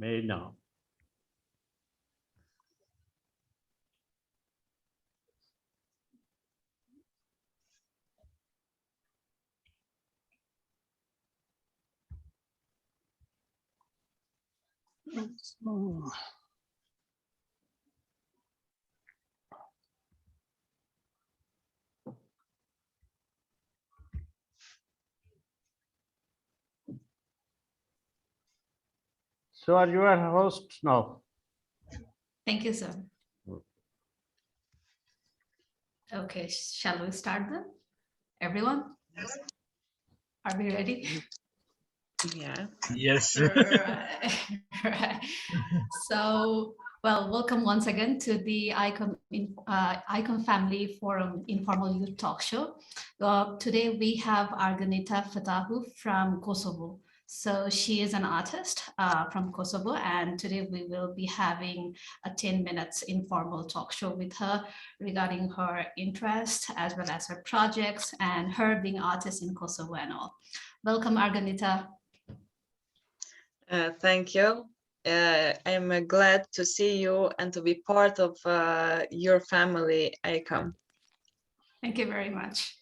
may know. So are you our host now? Thank you, sir. Okay, shall we start then? Everyone? Are we ready? Yeah. Yes. Right. Right. So, well, welcome once again to the ICOM Family Forum Informal Youth Talk Show. Today we have Argenita Fetahu from Kosovo. So she is an artist from Kosovo, and today we will be having a 10 minutes informal talk show with her regarding her interest as well as her projects and her being artist in Kosovo and all. Welcome, Argenita. Thank you. I'm glad to see you and to be part of your family, ICOM. Thank you very much.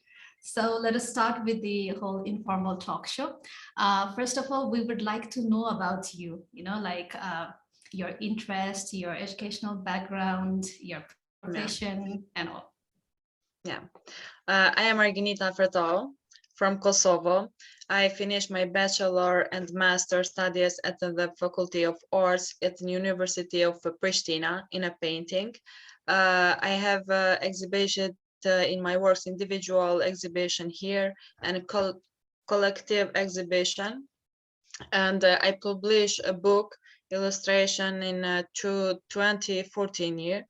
So let us start with the whole informal talk show. First of all, we would like to know about you, like your interest, your educational background, your profession, and all. Yeah. I am Argenita Fetahu from Kosovo. I finished my bachelor and master studies at the Faculty of Arts at the University of Pristina in a painting. I have exhibition in my works, individual exhibition here and collective exhibition. And I published a book illustration in 2014 year.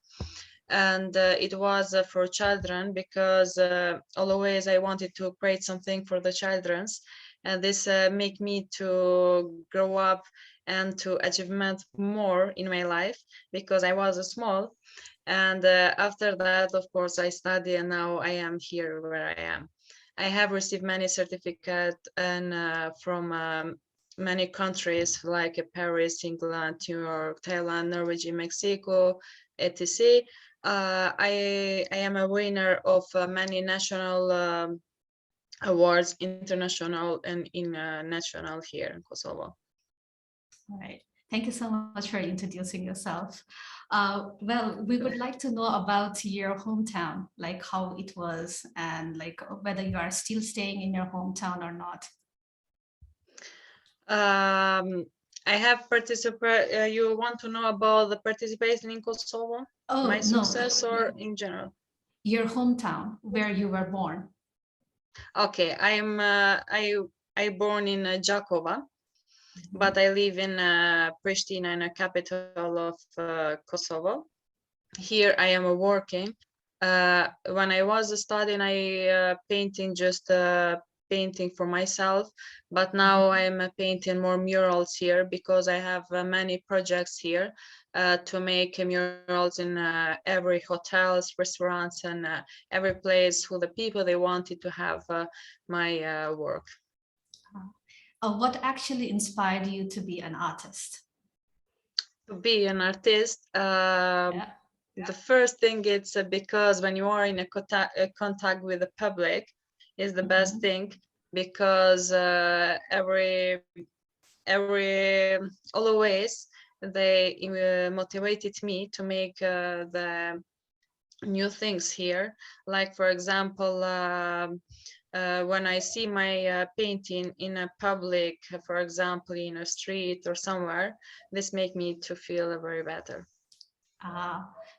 And it was for children because always I wanted to create something for the children's, and this make me to grow up and to achievement more in my life because I was small. And after that, of course, I study, and now I am here where I am. I have received many certificates and from many countries like Paris, England, New York, Thailand, Norway, Mexico, etc. I am a winner of many national awards, international and in national here in Kosovo. All right. Thank you so much for introducing yourself. Well, we would like to know about your hometown, like how it was and like whether you are still staying in your hometown or not. I have participated. You want to know about the participation in Kosovo? Oh, My no. success or in general? Your hometown, where you were born. Okay, I born in Jakova, but I live in Pristina, in the capital of Kosovo. Here I am working. When I was studying, I painting just painting for myself, but now I'm painting more murals here because I have many projects here to make murals in every hotels, restaurants, and every place who the people they wanted to have my work. What actually inspired you to be an artist? To be an artist, the first thing it's because when you are in a contact with the public is the best thing, because always they motivated me to make the new things here. Like for example, when I see my painting in a public, for example, in a street or somewhere, this make me to feel very better.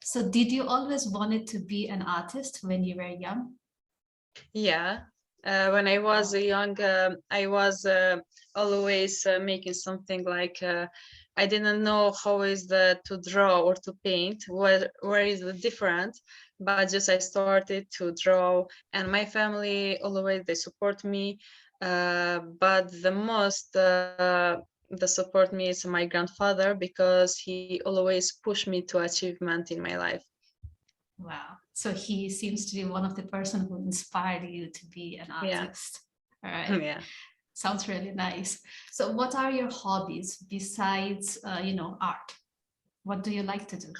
So did you always wanted to be an artist when you were young? Yeah, when I was young, I was always making something like I didn't know how is the to draw or to paint, where is the difference, but just I started to draw, and my family always they support me, but the most the support me is my grandfather, because he always pushed me to achievement in my life. Wow. So he seems to be one of the person who inspired you to be an artist. Yeah. All right. Yeah. Sounds really nice. So what are your hobbies besides, art? What do you like to do?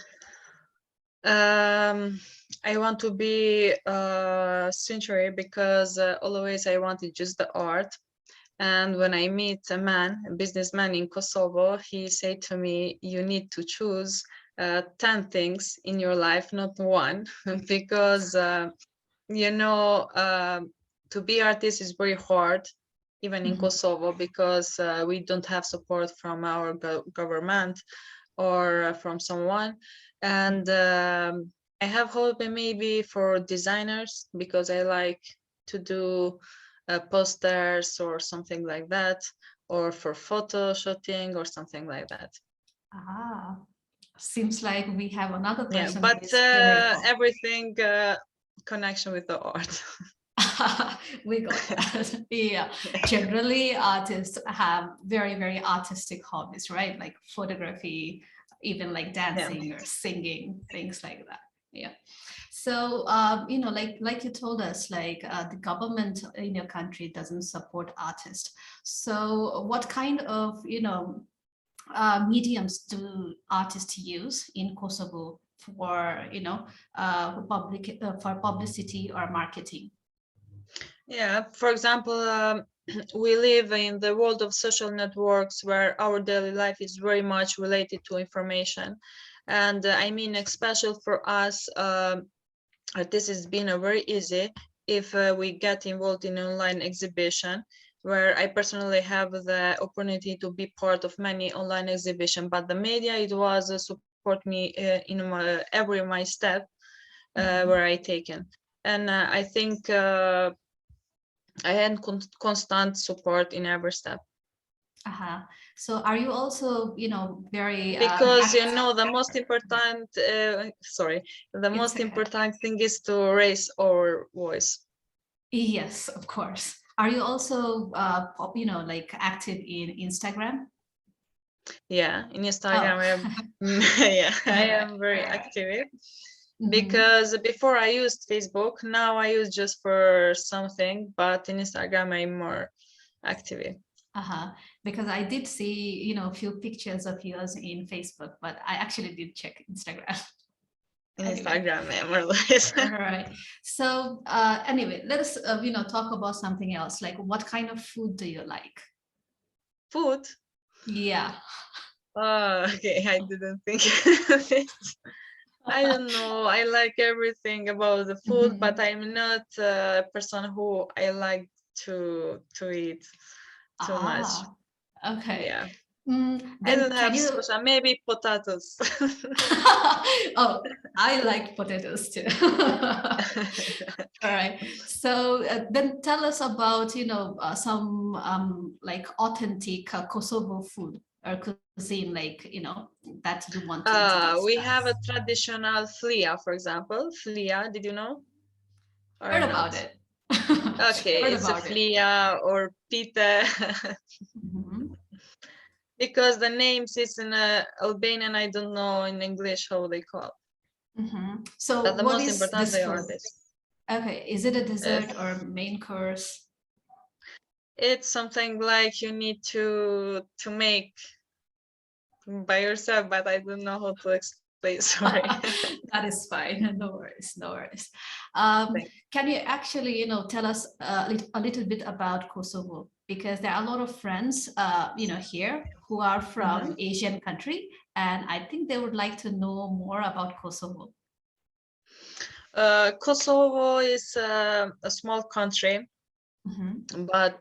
I want to be a century because always I wanted just the art. And when I meet a businessman in Kosovo, he said to me, you need to choose 10 things in your life, not one, because, to be artist is very hard, even in Mhm. Kosovo, because we don't have support from our government or from someone. And I have hope maybe for designers because I like to do posters or something like that, or for photo shooting or something like that. Ah, seems like we have another Yeah, person who but is very involved. everything connection with the art. We got that. Yeah. Generally, artists have very, very artistic hobbies, right? Like photography, even like Yeah. dancing or singing, things like that. Yeah. So, like you told us, like the government in your country doesn't support artists. So, what kind of, mediums do artists use in Kosovo for, for publicity or marketing? Yeah, for example, we live in the world of social networks where our daily life is very much related to information. And I mean, especially for us, this has been a very easy if we get involved in online exhibition, where I personally have the opportunity to be part of many online exhibition, but the media, it was support me in my step where I taken. And I think I had constant support in every step. Uh-huh. So are you also, very Because active? the most important the It's most okay. important thing is to raise our voice. Yes, of course. Are you also, like active in Instagram? Yeah, in Oh, Instagram I am yeah, all I right, am very all right. active Mhm. because before I used Facebook, now I use just for something, but in Instagram I'm more active. Uh-huh. Because I did see, a few pictures of yours in Facebook, but I actually did check Instagram. In Anyway, Instagram I'm more or less. all right. So anyway, let us, talk about something else. Like, what kind of food do you like? Food. Yeah. Oh, okay, I didn't think of it. I don't know. I like everything about the food, but Mhm. I'm not a person who I like to eat too much. Ah, okay. Yeah, I Then don't can have you? special. Maybe potatoes. Oh, I like potatoes too. All right. So then tell us about, some like authentic Kosovo food or cuisine, like, that you want to introduce We have a us. traditional flia, for example. Flia, did you know or Heard not? about it. Okay, Heard it's a about it. flia or pita. Mhm, Because the names is in Albanian, I don't know in English how they call. mhm. So But the what most is important this they are food? this. Okay, is it a Uh, dessert or main course? it's something like you need to make by yourself, but I don't know how to explain. Sorry. That is fine. No worries, no worries. Um, Thank- can you actually, tell us a little bit about Kosovo? Because there are a lot of friends, here who are from Mhm. Asian country, and I think they would like to know more about Kosovo. Kosovo is a small country, Mhm. but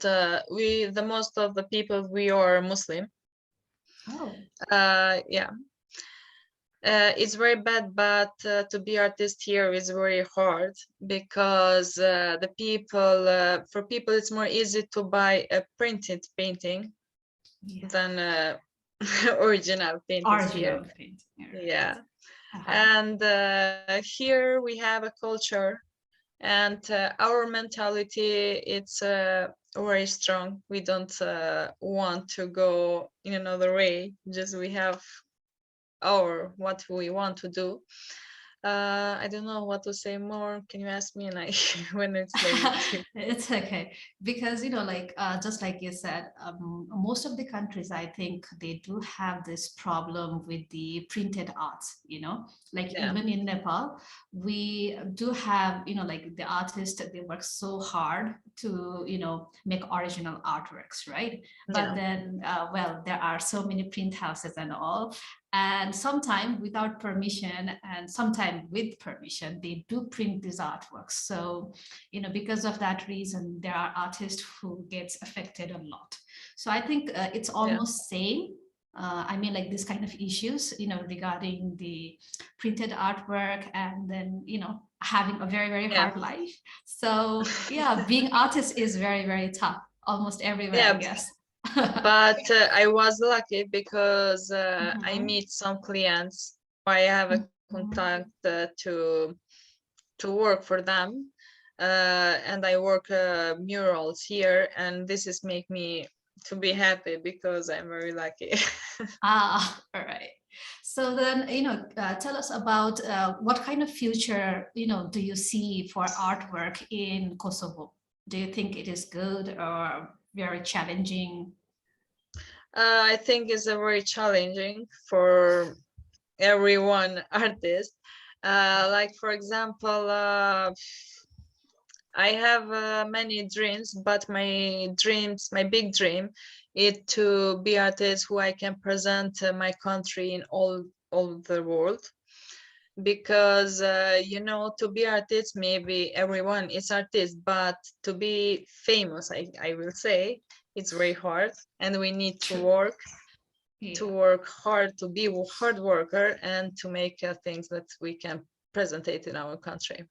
the most of the people we are Muslim. Oh, Yeah, it's very bad, but to be artist here is very hard because for people it's more easy to buy a printed painting yeah. than original paintings here. Original paint. Yeah, right. Yeah, Uh-huh. and here we have a culture, and our mentality it's very strong. We don't want to go in another way. Just we have our what we want to do. I don't know what to say more. Can you ask me and I when explain it? It's okay because like just like you said, most of the countries I think they do have this problem with the printed arts. Like Yeah. even in Nepal, we do have like the artists they work so hard to make original artworks, right? But Yeah. then well, there are so many print houses and all, and sometimes without permission and sometimes with permission they do print these artworks. So because of that reason there are artists who gets affected a lot. So I think it's almost same. I mean, like this kind of issues regarding the printed artwork, and then having a very, very Yeah. hard life. So yeah, being artist is very, very tough almost everywhere, I Yeah. guess. But I was lucky because I Mhm. meet some clients. I have a contact to work for them, and I work murals here, and this is make me to be happy because I'm very lucky. All right. So then, tell us about what kind of future, do you see for artwork in Kosovo? Do you think it is good or very challenging? I think it's a very challenging for everyone artist. Like for example, I have many dreams, but my big dream is to be artist who I can present my country in all the world. Because to be artist, maybe everyone is artist, but to be famous, I will say, it's very hard, and we need to work hard, to be a hard worker, and to make things that we can present it in our country.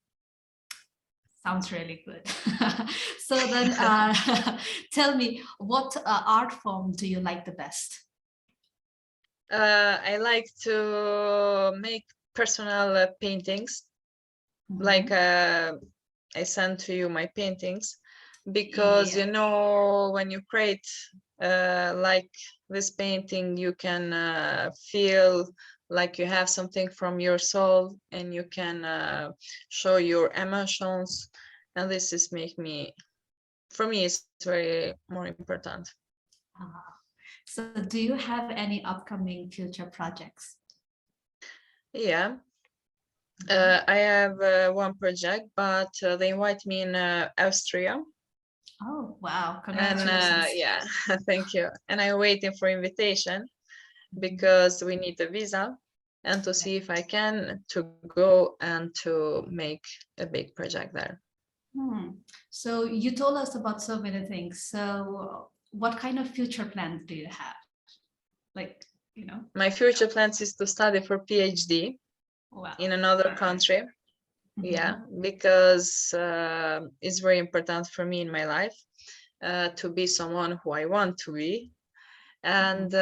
Sounds really good. So then tell me, what art form do you like the best? I like to make personal paintings. Like I sent to you my paintings, because when you create like this painting, you can feel like you have something from your soul, and you can show your emotions, and this is for me it's very more important. So do you have any upcoming future projects? Yeah, I have one project, but they invite me in Austria. Oh, wow. And Congratulations. yeah, thank you. And I'm waiting for invitation because we need a visa, and to see if I can to go and to make a big project there. So you told us about so many things. So what kind of future plans do you have? Like, My future plans is to study for PhD in another country. Yeah, because it's very important for me in my life to be someone who I want to be. And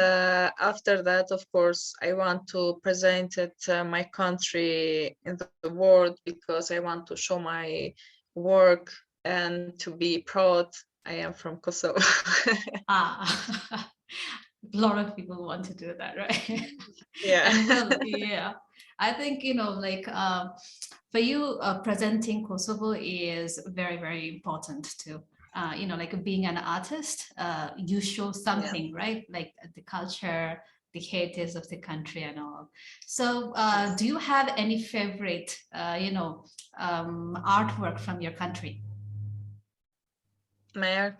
after that, of course, I want to present it my country in the world, because I want to show my work and to be proud I am from Kosovo. A lot of people want to do that, right? Yeah. And well, yeah, I think like for you, presenting Kosovo is very, very important too. Like being an artist, you show something, right? Like the culture, the heritage of the country and all. So do you have any favorite, artwork from your country? My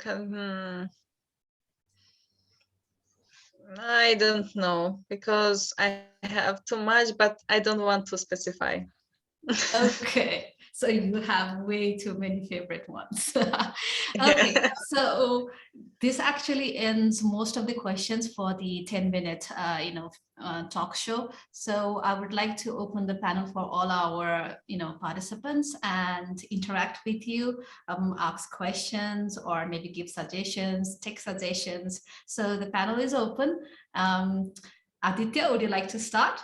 I don't know, because I have too much, but I don't want to specify. Okay, so you have way too many favorite ones. Okay, so this actually ends most of the questions for the 10-minute talk show. So I would like to open the panel for all our participants and interact with you, ask questions, or maybe give suggestions, take suggestions. So the panel is open. Aditya, would you like to start?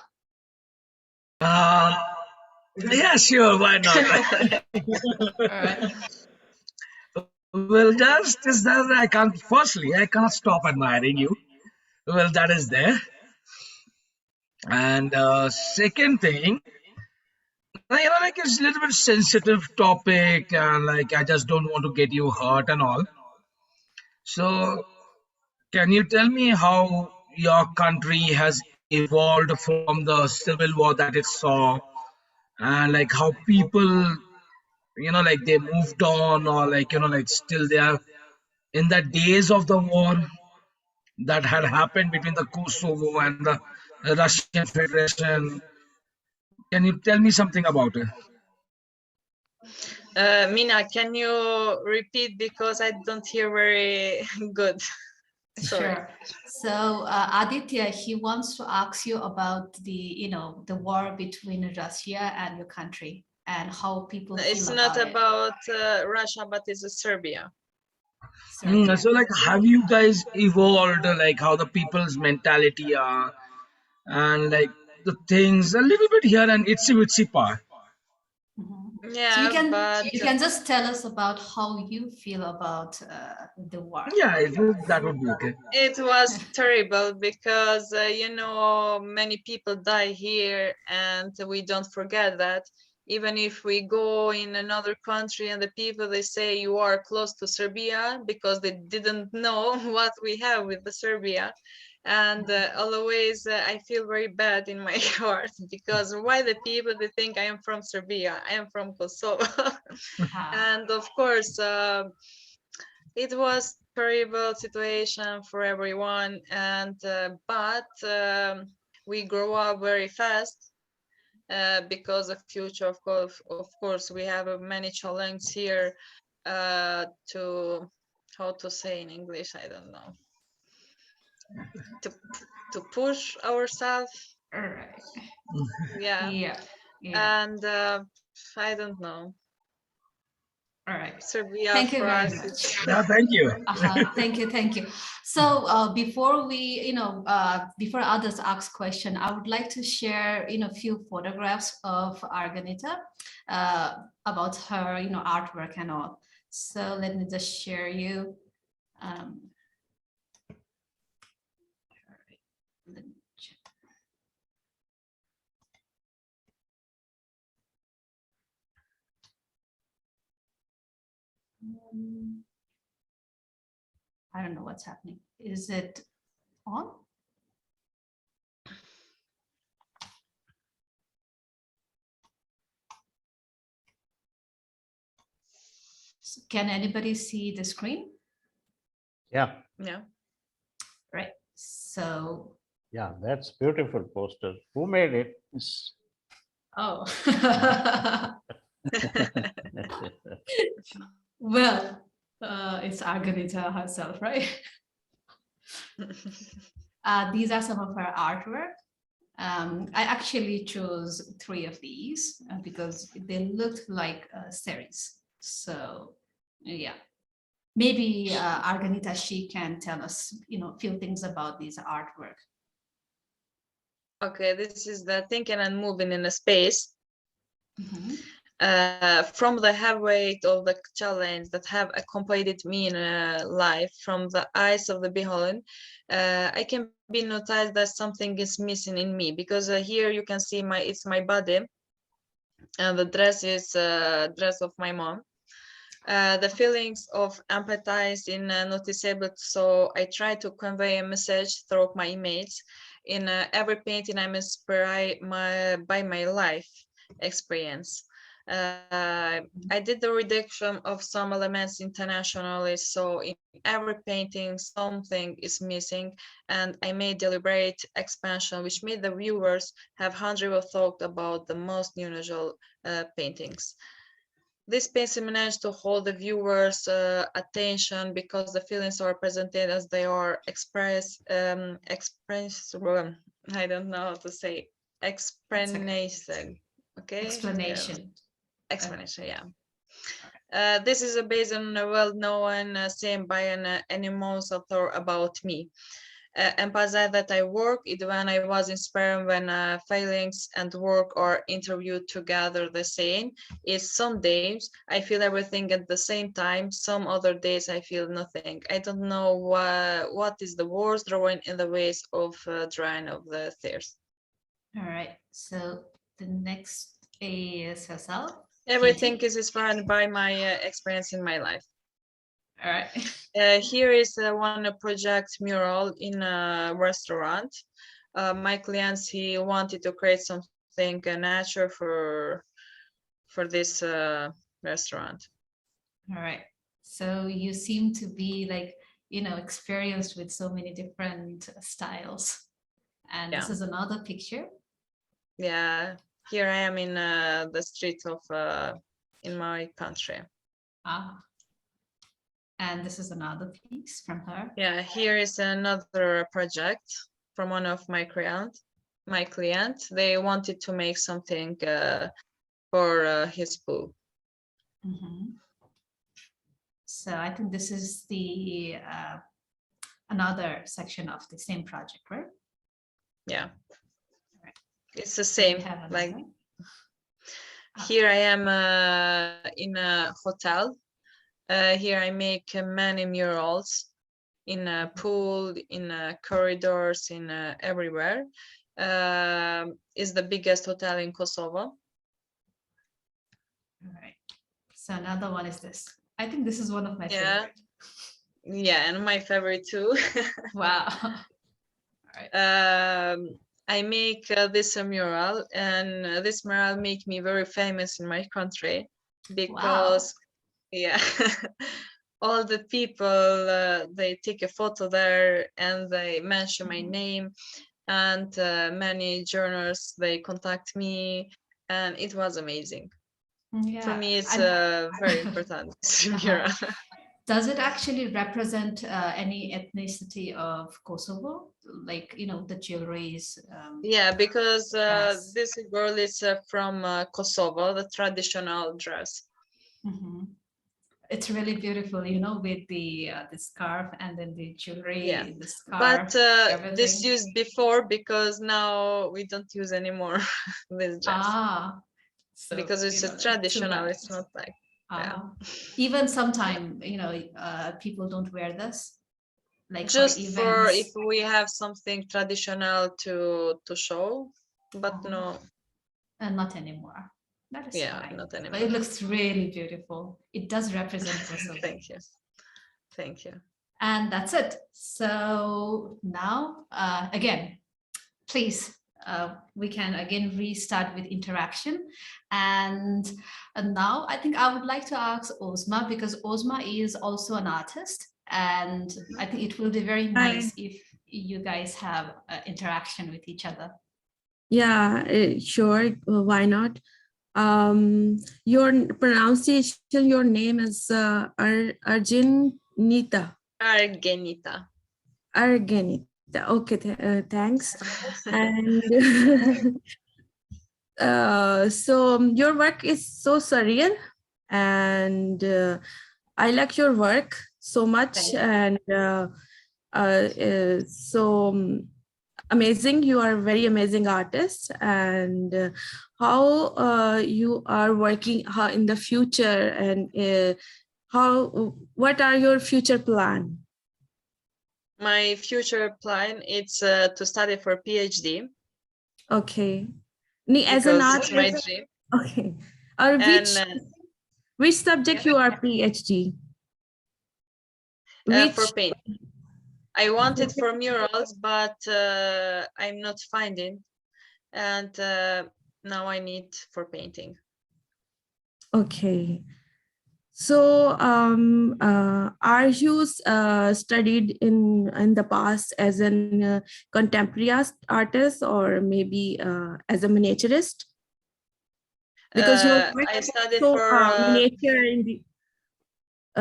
Yeah, sure, why not? All right. Well, just is that I cannot stop admiring you. Well, that is there. And second thing, like it's a little bit sensitive topic, and like I just don't want to get you hurt and all. So, can you tell me how your country has evolved from the civil war that it saw, and like how people, like they moved on, or like like still they are in the days of the war that had happened between the Kosovo and the Russian Federation. Can you tell me something about it? Mina, can you repeat because I don't hear very good. Sorry. Sure. So Aditya, he wants to ask you about the war between Russia and your country and how people It's feel not about it. about Russia, but it's Serbia. Serbia. So like have you guys evolved like how the people's mentality are and like the things a little bit here and itsy bitsy part. Mhm. So Yeah, but you can just tell us about how you feel about the war. Yeah, that would be okay. it was terrible because many people die here, and we don't forget that. Even if we go in another country and the people they say you are close to Serbia because they didn't know what we have with the Serbia. And always I feel very bad in my heart because why the people they think I am from Serbia, I am from Kosovo. And of course it was terrible situation for everyone, and but we grow up very fast because the future, of course we have many challenges here to, how to say in English, I don't know, to push ourselves. All right. Yeah. Yeah. And I don't know, All right. Serbia Thank you for very us much. it's Yeah, thank you. Thank you, thank you. So before we, before others ask question, I would like to share, a few photographs of Argenita about her, artwork and all. So let me just share you. All right. Let me check. I don't know what's happening. Is it on? So can anybody see the screen? Yeah, yeah. Right. So, yeah, that's beautiful poster. Who made it? It's- oh. Well, it's Arganita herself, right? These are some of her artwork. I actually chose 3 of these because they looked like a series. So, yeah. Maybe Arganita, she can tell us, a few things about these artwork. Okay, this is the thinking and moving in a space. Mhm. From the heavy weight of the challenge that have accompanied me in life, from the eyes of the beholder, I can be noticed that something is missing in me, because here you can see it's my body, and the dress is dress of my mom. The feelings of empathize in noticeable, so I try to convey a message through my image. In every painting, I'm inspired by my life experience. I did the reduction of some elements internationally, so in every painting something is missing, and I made deliberate expansion which made the viewers have hundreds of thoughts about the most unusual paintings. This painting managed to hold the viewers' attention because the feelings are presented as they are expressed. I don't know how to say explanation. Okay. Explanation. Explanation. Yeah. This is based on a well-known saying by an anonymous author about me. Empathize that I work it when I was inspired when feelings and work are interviewed together. The same is some days I feel everything at the same time, some other days I feel nothing. I don't know what is the worst, drawing in the ways of drawing of the stairs. All right, so the next Is yourself? Everything is inspired by my experience in my life. All right. Here is one project mural in a restaurant. My clients, he wanted to create something natural for this restaurant. All right. So you seem to be like, experienced with so many different styles. And this Yeah. is another picture. Yeah, here I am in the street of in my country. Ah. And this is another piece from her. Yeah, here is another project from one of my client. They wanted to make something for his pool. Mhm. So I think this is the another section of the same project, right? Yeah, Right. it's the So we same. have Like another. here I am in a hotel. Here I make many murals in a pool, in corridors, in everywhere. Is the biggest hotel in Kosovo. All right. So another one is this. I think this is one of my Yeah. favorite. Yeah, and my favorite too. Wow. All right. I make this mural, and this mural make me very famous in my country because, yeah, all the people they take a photo there and they mention my name, and many journalists they contact me, and it was amazing. Yeah. For me, it's And- very important. Uh-huh. mural. Does it actually represent any ethnicity of Kosovo? Like, the jewelries? Yeah, because Yes. this girl is from Kosovo, the traditional dress. Mhm. It's really beautiful, with the scarf and then the jewelry, Yeah. the scarf, But everything. this used before because now we don't use anymore this dress Ah, so, because it's a too traditional. bad. It's not like yeah. Even sometime, people don't wear this, like Just for if events. we have something traditional to show, but Uh-huh. no, And not anymore. That is yeah, fine. not But anymore. it looks really beautiful. It does represent Kosovo. Thank you, thank you. And that's it. So now, again, please, we can again restart with interaction. And now I think I would like to ask Ozma, because Ozma is also an artist. And I think it will be very nice if you guys have interaction with each other. Yeah, sure. Why not? Your pronunciation, your name is Argenita. Argenita. Argenita. Okay, thanks. And so your work is so surreal, and I like your work so much, and so amazing. You are a very amazing artist, and how you are working how in the future, and what are your future plan? My future plan is to study for PhD. Okay. As an Because it's my artist, dream. okay. Or And which subject you are PhD? for paint. I wanted for murals, but I'm not finding. And now I need for painting. Okay. So, are you studied in the past as an contemporary artist, or maybe as a miniaturist? Because I studied so for miniature in the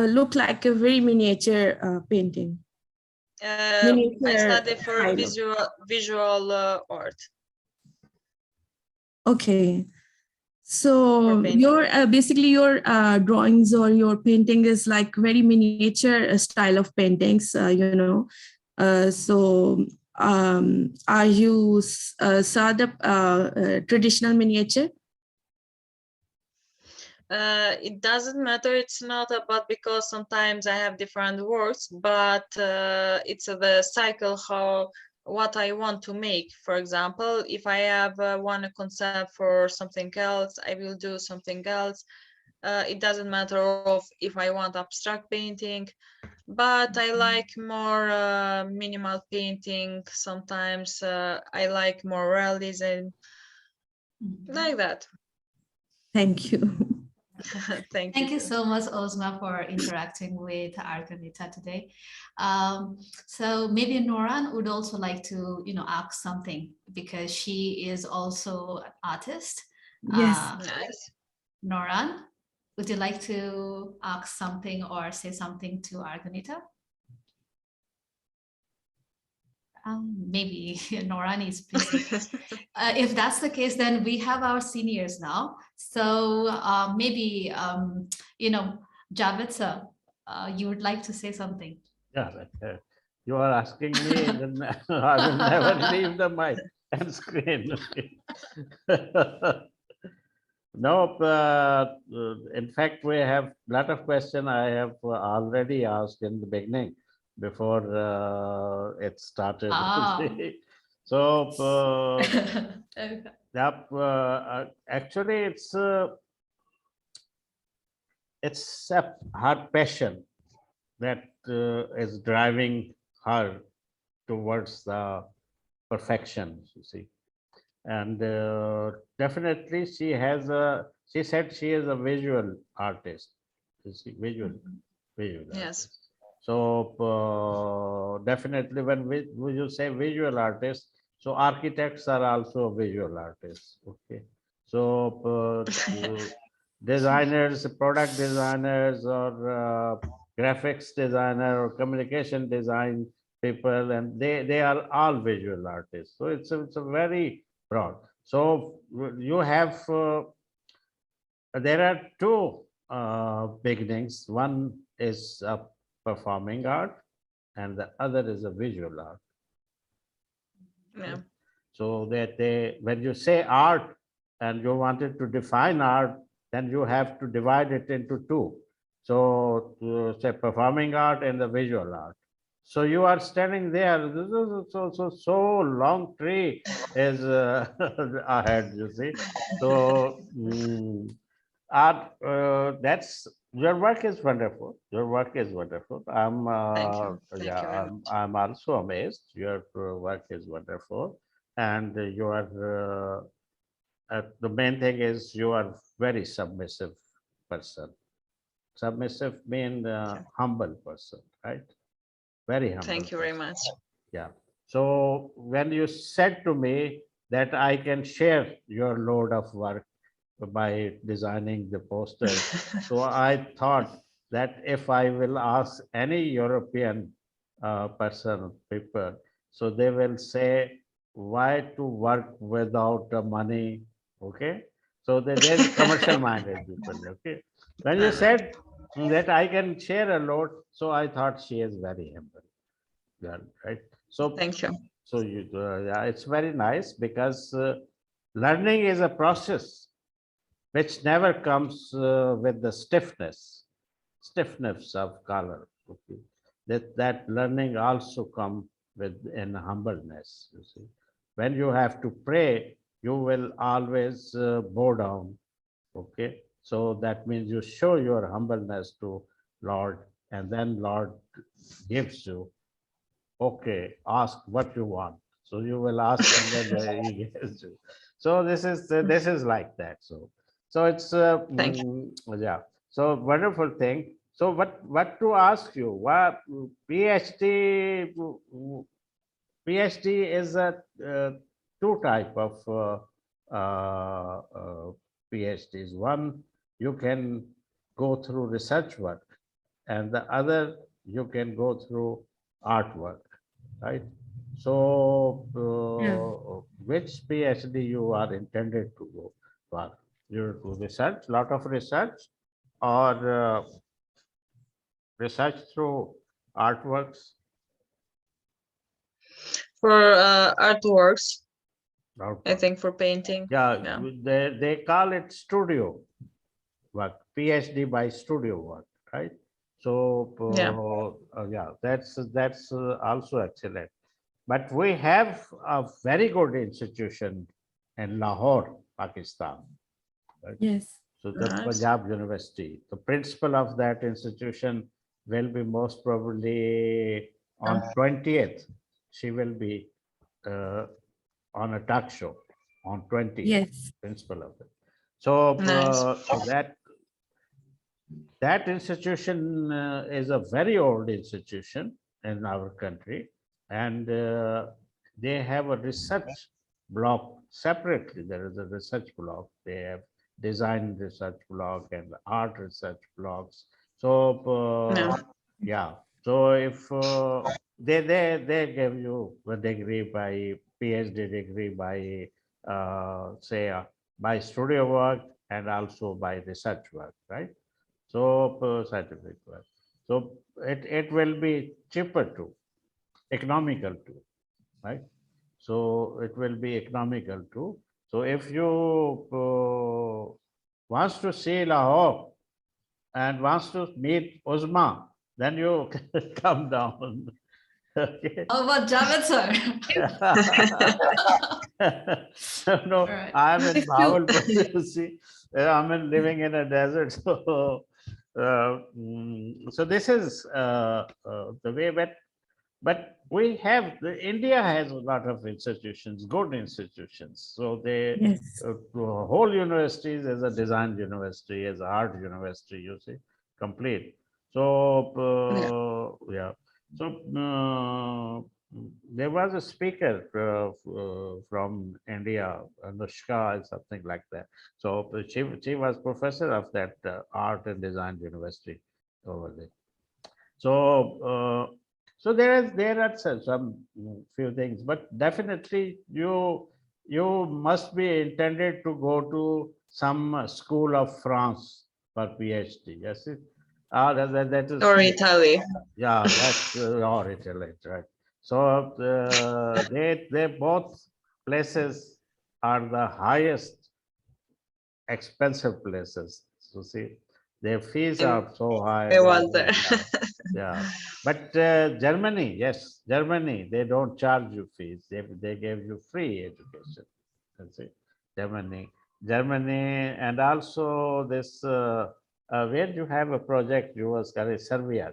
look like a very miniature painting. I studied for visual art. Okay. So your basically your drawings or your painting is like very miniature style of paintings, so are you saw the traditional miniature? It doesn't matter. It's not about because sometimes I have different works, but it's the cycle how what I want to make. For example, if I have one concept for something else, I will do something else. It doesn't matter of if I want abstract painting, but I like more minimal painting. Sometimes I like more realism, like that. Thank you. Thank Thank you you. so much, Ozma, for interacting with Argenita today. So maybe Noran would also like to, ask something because she is also an artist. Yes. Nice. Noran, would you like to ask something or say something to Argenita? Maybe Noran is busy. If that's the case, then we have our seniors now. So maybe, Javed sir, you would like to say something. Yeah, you are asking me, then I will never leave the mic and screen. No, in fact, we have a lot of questions I have already asked in the beginning before it started. So, Okay. yep, actually, it's her passion that is driving her towards the perfection, you see. And definitely she said she is a visual artist, you see, visual Yes. artist. So definitely when you say visual artist, so architects are also visual artists, okay. So designers, product designers, or graphics designer, or communication design people, and they are all visual artists. So it's a very broad. So you have there are two beginnings. One is a performing art, and the other is a visual art. Yeah. So that when you say art and you wanted to define art, then you have to divide it into two. So to say performing art and the visual art. So you are standing there. This is so long tree is ahead. You see. So art. That's your work is wonderful. Your work is wonderful. Thank you. Thank you Yeah. very much. I'm also amazed. Your work is wonderful, and you are. The main thing is you are very submissive person. Submissive mean humble person, right? Very humble. Thank you very person. much. Yeah. So when you said to me that I can share your load of work by designing the posters, so I thought that if I will ask any European person, people, so they will say, why to work without the money? Okay. So there's commercial minded people. Okay. When you No, no. said that I can share a load, so I thought she is very humble. Yeah, right. So Thank you. so yeah, it's very nice because learning is a process which never comes with the stiffness of color. Okay. That learning also come with in humbleness. You see, when you have to pray, you will always bow down. Okay, so that means you show your humbleness to Lord, and then Lord gives you. Okay, ask what you want. So you will ask, and then he gives you. So this is like that. So it's Thank you. yeah. So wonderful thing. So what to ask you? What PhD? PhD is a two type of PhDs. One, you can go through research work, and the other you can go through artwork, right? So Yeah. which PhD you are intended to go for? You do research, lot of research, or research through artworks? For artworks, I Artwork. think for painting. Yeah, Yeah. they call it studio work, PhD by studio work, right? So Yeah. yeah, that's also excellent. But we have a very good institution in Lahore, Pakistan. Right? Yes. So the Nice. Punjab University, the principal of that institution will be most probably on 20th. She will be on a talk show on 20th, Yes. principal of it. So Nice. that institution is a very old institution in our country, and they have a research block separately. There is a research block. They have design research block and art research blocks. So Yeah. yeah, so if they give you a degree by PhD degree by say by studio work and also by research work, right? So scientific work. So it will be cheaper too, economical too, right? So it will be economical too. So if you wants to see Lahore and wants to meet Uzma, then you come down. Okay. How about Javed, sir? No, Alright. I'm in If you- Bahawalpur, you see, I'm living in a desert, so so this is the way. But we have India has a lot of institutions, good institutions. So they Yes. whole universities as a design university, as art university, you see, complete. So yeah. So there was a speaker from India, Anushka, or something like that. So she was professor of that art and design university over there. So so there are some few things, but definitely you must be intended to go to some school of France for PhD. Yes, that is Or Italy. yeah, that's or Italy, right? So they both places are the highest expensive places. So see, their fees are so high. I was there. Yeah, but Germany, yes, Germany, they don't charge you fees. They give you free education. You see, Germany, and also this. Where you have a project, you was Serbia.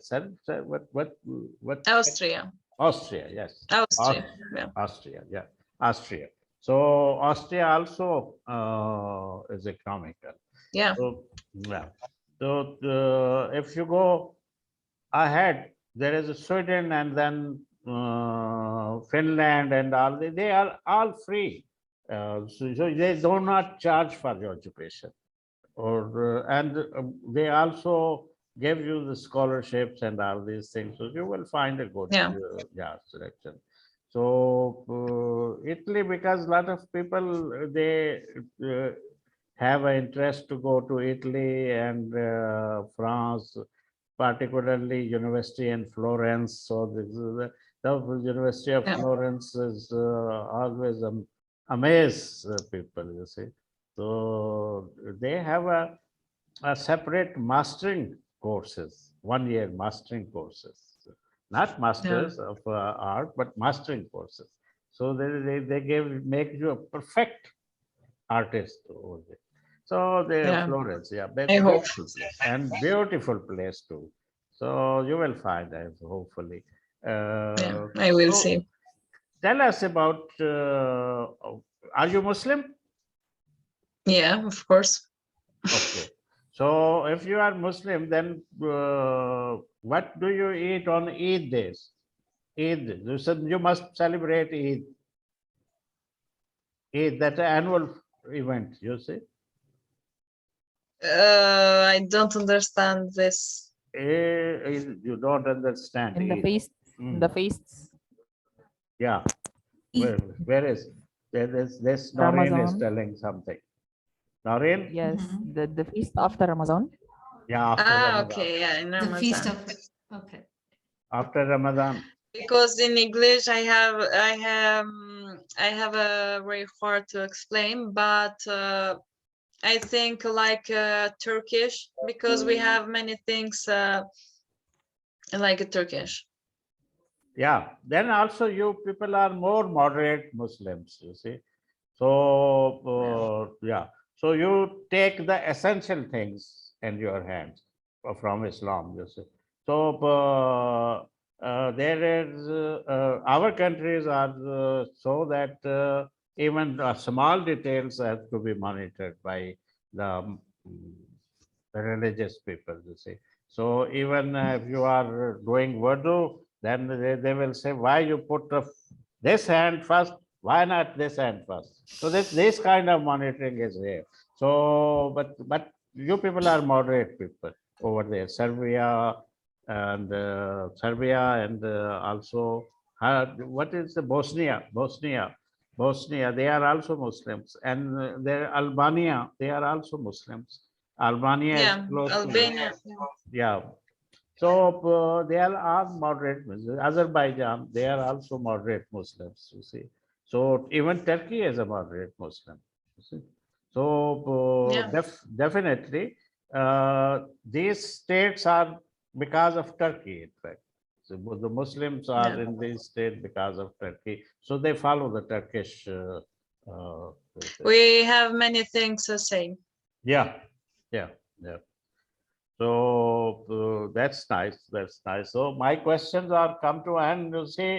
What? Austria. Austria, yes. Austria. Yeah. Austria, yeah, Austria. So Austria also is economical. Yeah. So yeah. So if you go ahead, there is Sweden and then Finland and all. They are all free. So they do not charge for your education, or and they also give you the scholarships and all these things. So you will find a good Yeah. yeah selection. So Italy, because a lot of people they have an interest to go to Italy and France, particularly University in Florence. So this is the University of Yeah. Florence is always amaze people, you see. So they have a separate mastering courses, 1 year mastering courses, not masters of art, but mastering courses. So they make you a perfect artist over there. So the Yeah. Florence, yeah, I hope. beautiful place and beautiful place too. So you will find that hopefully. Yeah. I will So see. tell us about. Are you Muslim? Yeah, of course. Okay. So if you are Muslim, then what do you eat on Eid days? Eid. You said you must celebrate Eid. Eid, that annual event, you see. I don't understand this. You don't understand. In the Eid. feast, the Mm, feasts, yeah. Where is this Noreen is Ramadan. telling something. Noreen? Yes, Mhm. the feast after Ramadan. Yeah, after Ramadan. Okay, yeah, in The feast Ramadan. of, okay. After Ramadan. Because in English I have a very hard to explain, but I think like Turkish, because we have many things like Turkish. Yeah, then also you people are more moderate Muslims, you see. So, yeah, so you take the essential things in your hands from Islam, you see. So, there is, our countries are so that even small details have to be monitored by the religious people, you see. So even if you are doing wudu, then they will say, why you put this hand first? Why not this hand first? So this kind of monitoring is there. So, but you people are moderate people over there, Serbia and also what is the Bosnia, they are also Muslims, and there Albania, they are also Muslims. Albania is Yeah, close to Albania. Yeah. yeah. So they are all moderate Muslims. Azerbaijan, they are also moderate Muslims. You see, so even Turkey is a moderate Muslim. You see, so Yeah. definitely these states are because of Turkey, in fact. So the Muslims are Yeah. in this state because of Turkey, so they follow the Turkish. Uh, We have many things the same. yeah, yeah, yeah. So that's nice. That's nice. So my questions are come to end. You see,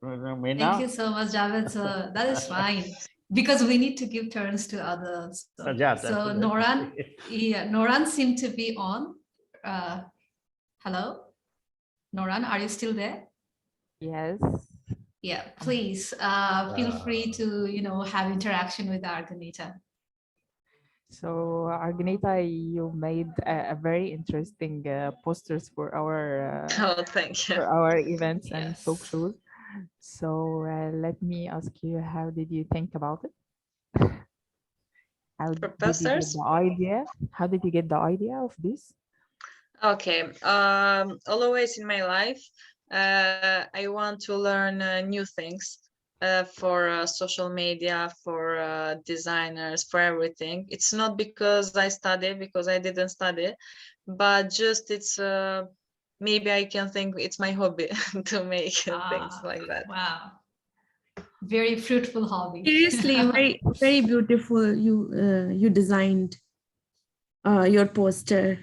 Thank you Meena. so much, Javed. So that is fine because we need to give turns to others. So, Yeah, so definitely. Noran, yeah, Noran seemed to be on. Hello, Noran, are you still there? Yes. Yeah, please feel free to have interaction with Argenita. So, Argenita, you made a very interesting posters for Oh, thank you. events and talk Yes. shows. So, let me ask you, how did you think about it? How For did you get posters? the idea? How did you get the idea of this? Okay. Always in my life, I want to learn new things for social media, for designers, for everything. It's not because I study, because I didn't study, but just it's maybe I can think it's my hobby to make things like that. Wow. Very fruitful hobby. Seriously, very very beautiful. You designed your poster.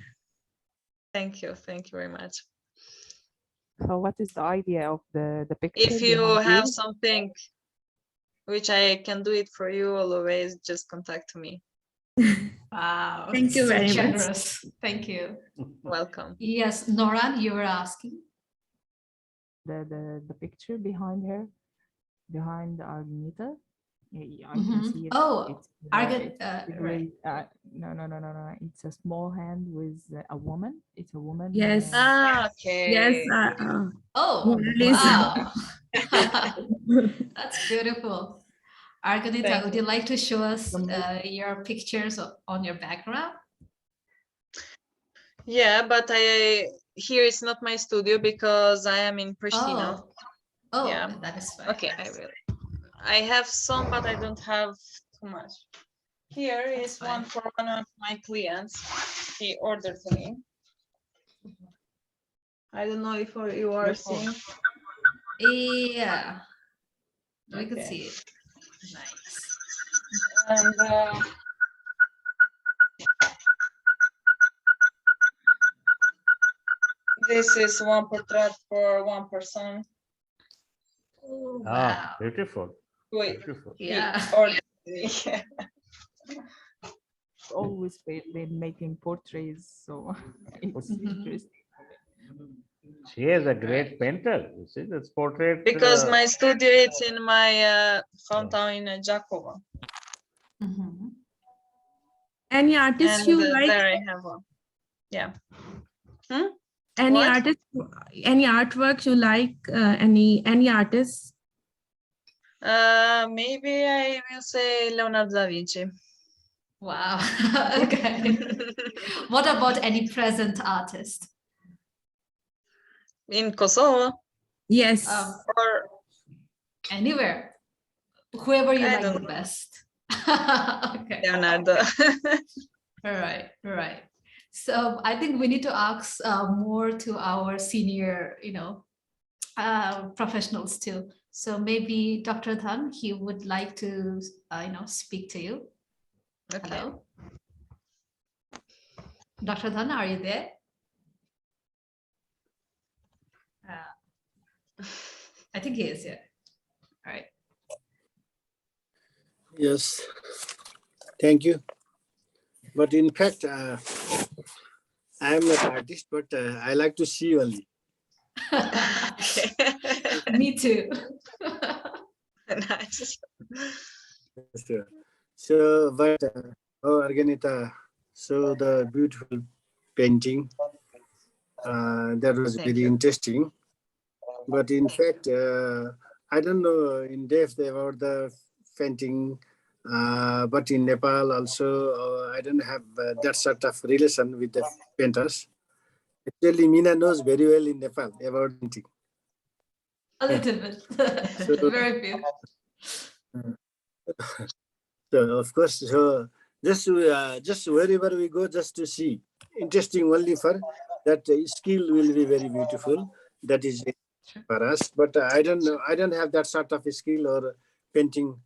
Thank you very much. So, what is the idea of the picture If you behind have you? something which I can do it for you, always just contact me. Wow. Thank you so very much. generous. Thank you. Welcome. Yes, Noran, you were asking. The picture behind her, behind Argenita. I can Mhm. see it. Oh, It's Argan, it's right. no. It's a small hand with a woman. It's a woman. Yes. Okay. Yes. Oh, Lisa. wow. That's beautiful. Arganita, Thank would you like to show us Some- your pictures on your background? Yeah, but here it's not my studio because I am in Pristina. Oh, Yeah. that is fine. Okay, I will. I have some, but I don't have too much. Here is That's one fine. for one of my clients. He ordered to me. I don't know if you are seeing. Yeah, we could Okay. see it. Nice. And this is one portrait for one person. Oh, Ah, wow. beautiful. Wait, Beautiful. Yeah. he ordered me. always been making portraits, so it's Mhm. interesting. She is a great painter. You see, this portrait. Because my studio is in my hometown in Jakovo. Mhm. Any artist And you like? there I have one. Yeah. Any What? artist? Any artwork you like? Any artist? Maybe I will say Leonardo da Vinci. Wow. Okay. What about any present artist? In Kosovo Yes. or Anywhere. Whoever you I like the don't know. best. Okay. Leonardo. Right. So I think we need to ask more to our senior, professionals too. So maybe Dr. Dhan, he would like to, speak to you. Okay. Hello. Dr. Dhan, are you there? I think he is here. All right. Yes, thank you. But in fact, I am not artist, but I like to see only. Me too. Nice. So, but Argenita, so the beautiful painting, that was Thank very you. interesting. But in fact, I don't know in depth about the painting. But in Nepal also, I don't have that sort of relation with the painters. Actually, Mina knows very well in Nepal about painting. A little bit. So, Very few. so of course, so just wherever we go, just to see, interesting only for that skill will be very beautiful. That is for us. But I don't know. I don't have that sort of skill or painting,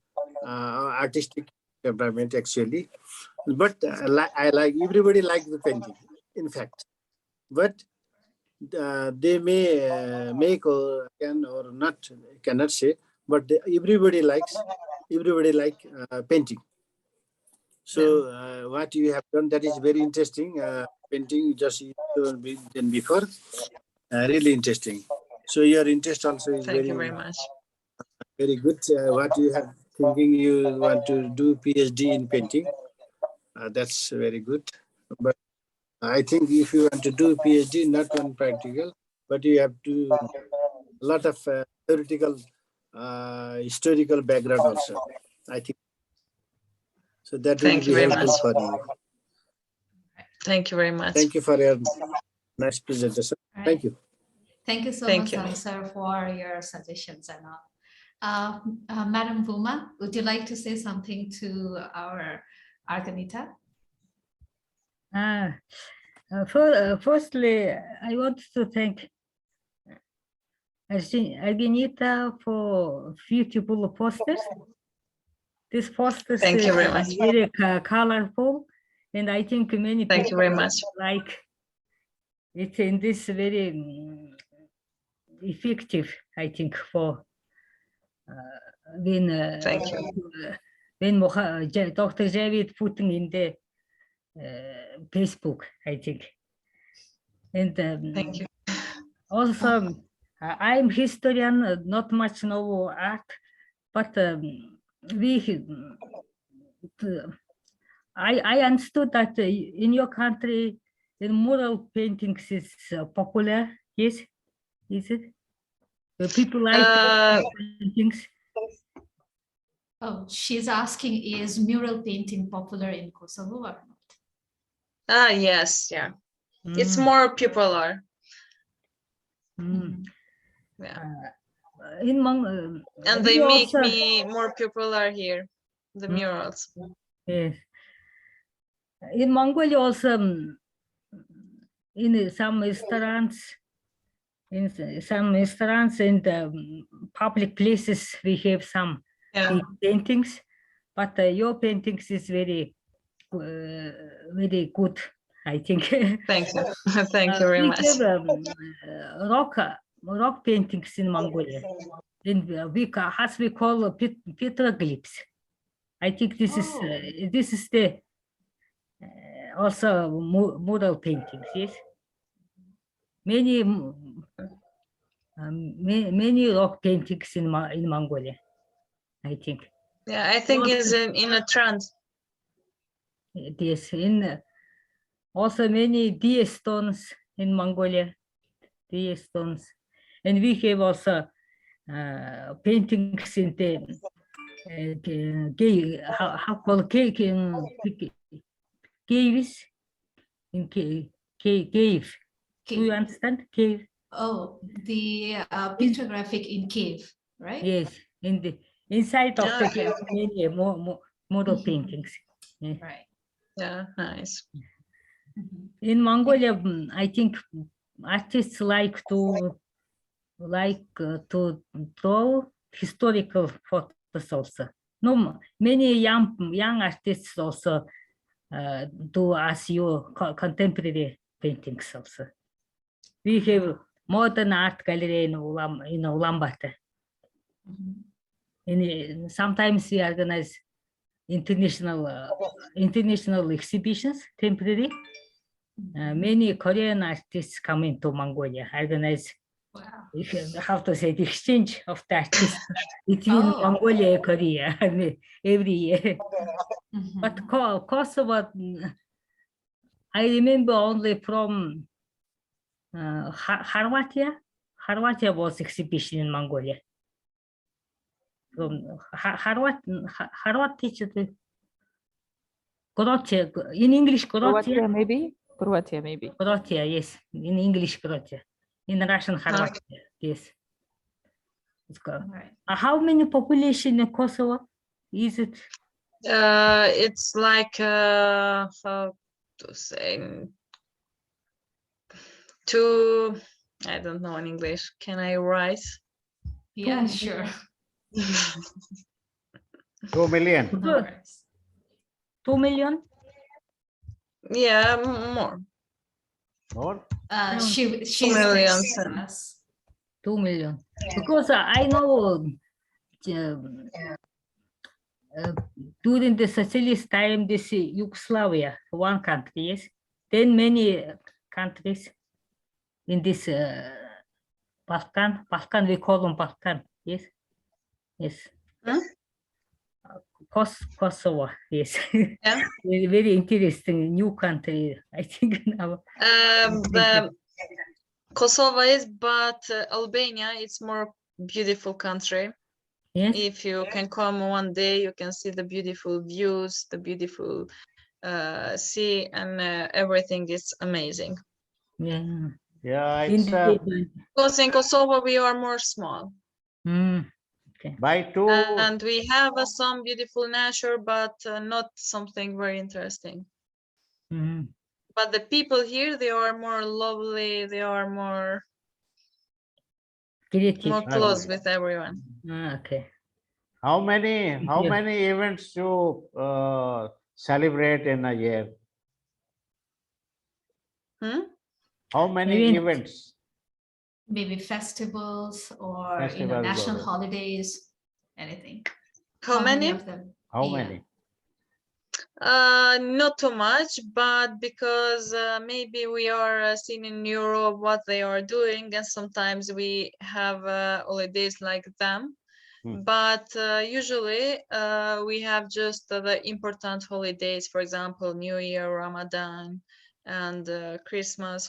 artistic temperament actually. But I like everybody like the painting. In fact, but they may make or can or not cannot say. But everybody like painting. So what you have done, that is very interesting. Painting just than before, really interesting. So your interest also is Thank you very much. very good. What you have thinking, you want to do PhD in painting. That's very good. But I think if you want to do PhD, not on practical, but you have to a lot of theoretical, historical background also. I think so. That will Thank you be very helpful much. for you. Thank you very much. Thank you for your nice presentation. All right. Thank you. Thank you so Thank much, you. sir, for your suggestions and all. Madam Bhuma, would you like to say something to our Argenita? Firstly, I want to thank Argenita for beautiful posters. This posters Thank you very much. very colorful, and I think many Thank you people very much. like it in this very effective. I think for when Thank you. when Dr. Javid putting in the Facebook, I think, and Thank you. also I'm historian, not much know art, but I understood that in your country, in mural paintings is popular. Yes, is it? People like paintings. Oh, she's asking, is mural painting popular in Kosovo or not? Yes, yeah. It's more popular. Yeah. In And they make me more popular here, the murals. Yes. In Mongolia also, in some restaurants, and public places, we have some big paintings, but your paintings is very, very good, I think. Thank you. Thank you very we much. have rock paintings in Mongolia. And we call petroglyphs. I think this is the also mural paintings. Yes, many rock paintings in Mongolia, I think. Yeah, I think it's in a trend. Yes, in also many deer stones in Mongolia, deer stones, and we have also paintings in the how called caves in cave. Do you understand cave? Oh, the petrographic in cave, right? Yes, in the inside of the cave, many model paintings. Yeah. Right. Yeah, nice. In Mongolia, I think artists like to like to draw historical photos also. No, many young artists also do as you contemporary paintings also. We have modern art gallery in Ulaanbaatar. Sometimes we organize international exhibitions temporary. Many Korean artists come into Mongolia, organize how to say the exchange of the artists between Mongolia and Korea every year. But Kosovo, I remember only from Horvatia. Horvatia was exhibition in Mongolia. From Horvat teacher, Croatia, in English Croatia. Croatia, maybe? Croatia, maybe. Croatia, yes. In English Croatia. In Russian Horvatia, yes. How many population in Kosovo is it? It's like how to say, I don't know in English. Can I write? Yeah, sure. 2 million. 2 million? Yeah, more. More? She's 2 million. 2 million. Because I know during the socialist time, this Yugoslavia, one country, yes. Then many countries in this Balkan, we call them Balkan, yes. Yes. Huh? Kosovo, yes. Yeah. Very interesting new country, I think now. The Kosovo is, but Albania, it's more beautiful country. Yes. If you can come one day, you can see the beautiful views, the beautiful sea, and everything is amazing. Yeah. Yeah, it's Because in Kosovo we are more small. Okay. by 2. And we have some beautiful nature, but not something very interesting. But the people here, they are more lovely. They are more close with everyone. Okay. How many events you celebrate in a year? How many events? Maybe festivals or national holidays, anything. How many of them? How many? Not too much, but because maybe we are seeing in Europe what they are doing, and sometimes we have holidays like them. But usually we have just the important holidays, for example, New Year, Ramadan, and Christmas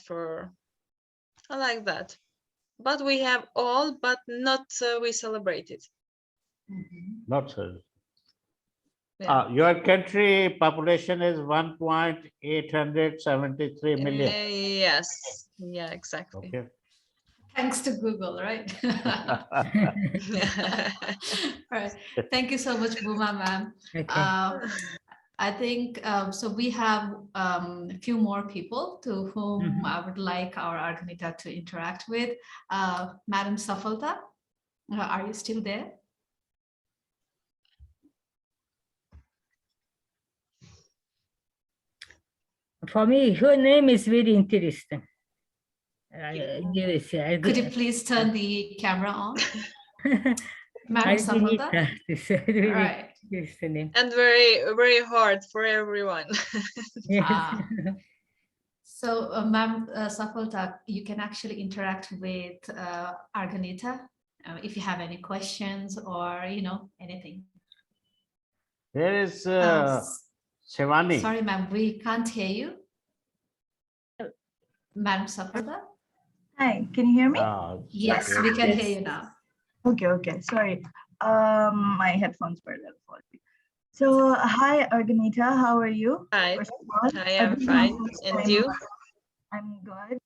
like that. But we have all, but not we celebrate it. Not so. Your country population is 1.873 million. Yes, yeah, exactly. Okay. Thanks to Google, right? Right. Thank you so much, Buma, ma'am. I think so. We have a few more people to whom I would like our Argenita to interact with. Madam Safalta, are you still there? For me, her name is very interesting. Could you please turn the camera on? Madam Safalta? Right. And very, very hard for everyone. So, Ma'am Safalta, you can actually interact with Argenita if you have any questions or, anything. There is Shivani. Sorry, ma'am, we can't hear you. Madam Safalta? Hi, can you hear me? Yes, we can hear you now. Okay, sorry. My headphones were a little faulty. So, hi, Argenita, how are you? Hi, I am fine. And you? I'm good.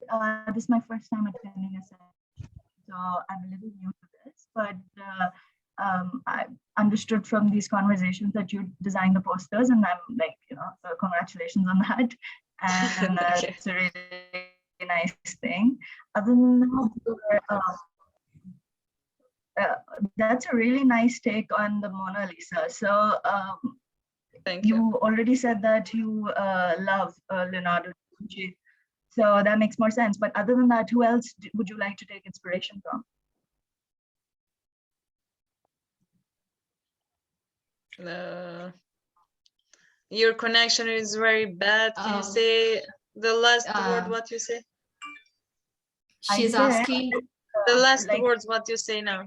This is my first time attending a session, so I'm a little new to this, but I understood from these conversations that you designed the posters, and I'm like, congratulations on that. And it's a really nice thing. Other than that, that's a really nice take on the Mona Lisa. So Thank you. you already said that you love Leonardo da Vinci. So that makes more sense. But other than that, who else would you like to take inspiration from? Your connection is very bad. Can you say the last word, what you say? She's asking. The last words, what you say now?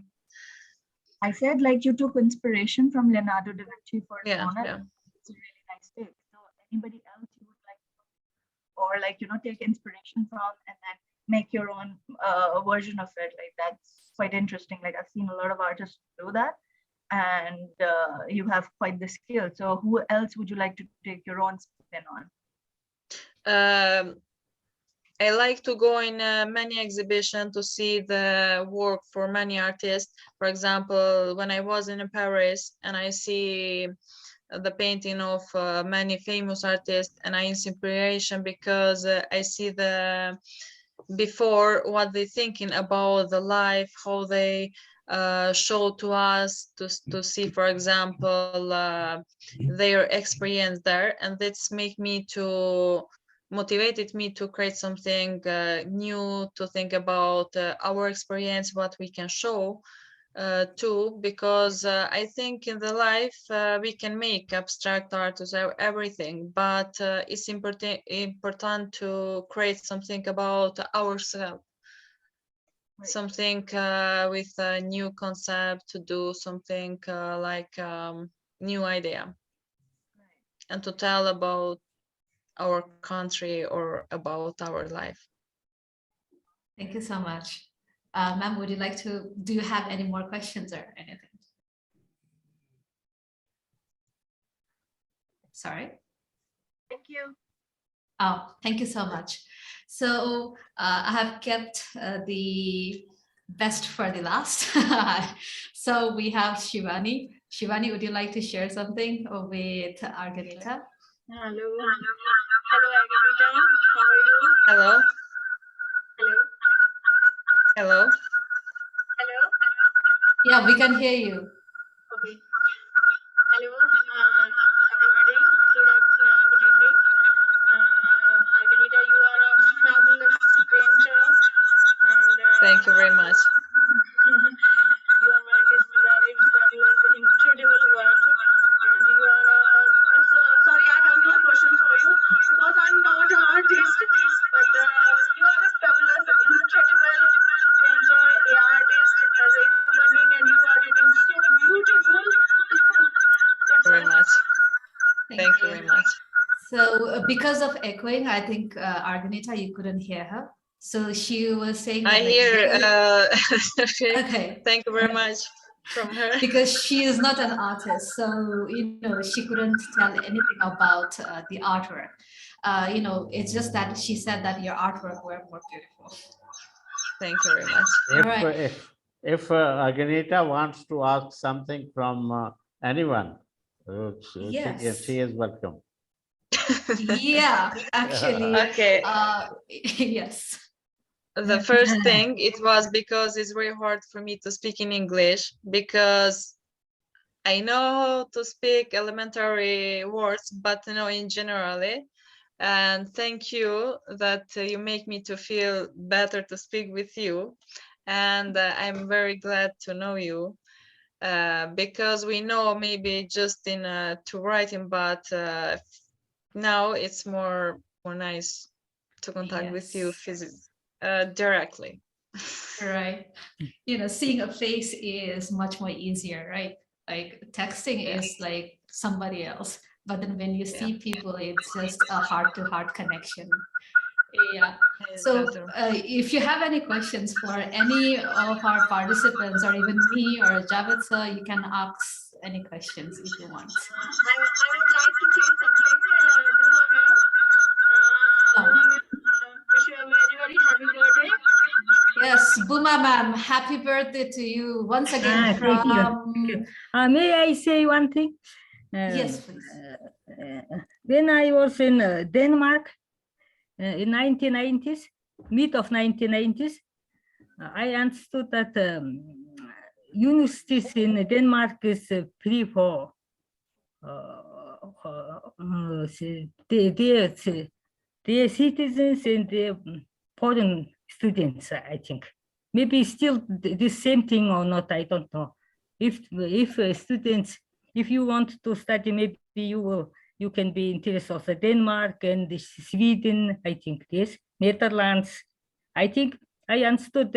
I said like you took inspiration from Leonardo da Vinci for Mona. Yeah. It's a really nice take. So anybody else you would like to, or like, you know, take inspiration from and then make your own version of it. Like that's quite interesting. Like I've seen a lot of artists do that, and you have quite the skill. So who else would you like to take your own spin on? I like to go in many exhibitions to see the work for many artists. For example, when I was in Paris and I see the painting of many famous artists, and I inspiration because I see the before what they thinking about the life, how they show to us to see, for example, their experience there, and that's make me to motivated me to create something new, to think about our experience, what we can show too, because I think in the life we can make abstract art or everything, but it's important to create something about ourselves, something with a new concept, to do something like new idea, and to tell about our country or about our life. Thank you so much. Ma'am, would you like to, do you have any more questions or anything? Sorry. Thank you. Oh, thank you so much. So I have kept the best for the last. So we have Shivani. Shivani, would you like to share something with Argenita? Hello. Hello, Argenita. How are you? Hello. Hello. Hello. Hello. Yeah, we can hear you. Okay. Hello, everybody. Good afternoon. Good evening. Argenita, you are a fabulous painter, and thank you very much. Your work is very fabulous, incredible work, and you are. Sorry, I have no question for you because I'm not an artist, but you are a fabulous, incredible painter, an artist, as a human being, and you are written so beautiful. Very much. Thank you very much. So because of echoing, I think Argenita, you couldn't hear her. So she was saying that, I hear. Okay. Thank you very much from her. Because she is not an artist, so you know she couldn't tell anything about the artwork. You know, it's just that she said that your artwork were more beautiful. Thank you very much. If Argenita wants to ask something from anyone, yes, she is welcome. Yeah, actually. Okay. Yes. The first thing, it was because it's very hard for me to speak in English, because I know how to speak elementary words, but you know, in generally. And thank you that you make me to feel better to speak with you. And I'm very glad to know you, because we know maybe just in to writing, but now it's more nice to contact with you physically. Directly. Right. You know, seeing a face is much more easier, right? Like texting is like somebody else, but then when you see people, it's just a heart-to-heart connection. Yeah. So if you have any questions for any of our participants, or even me or Javed sir, you can ask any questions if you want. I would like to say something, wish you a very, very happy birthday. Yes, Buma ma'am, happy birthday to you once again. Thank you. May I say one thing? Yes, please. When I was in Denmark in 1990s, mid of 1990s, I understood that universities in Denmark is free for their citizens and their foreign students, I think. Maybe still the same thing or not, I don't know. If students, if you want to study, maybe you can be interested also Denmark and Sweden, I think, yes, Netherlands. I think I understood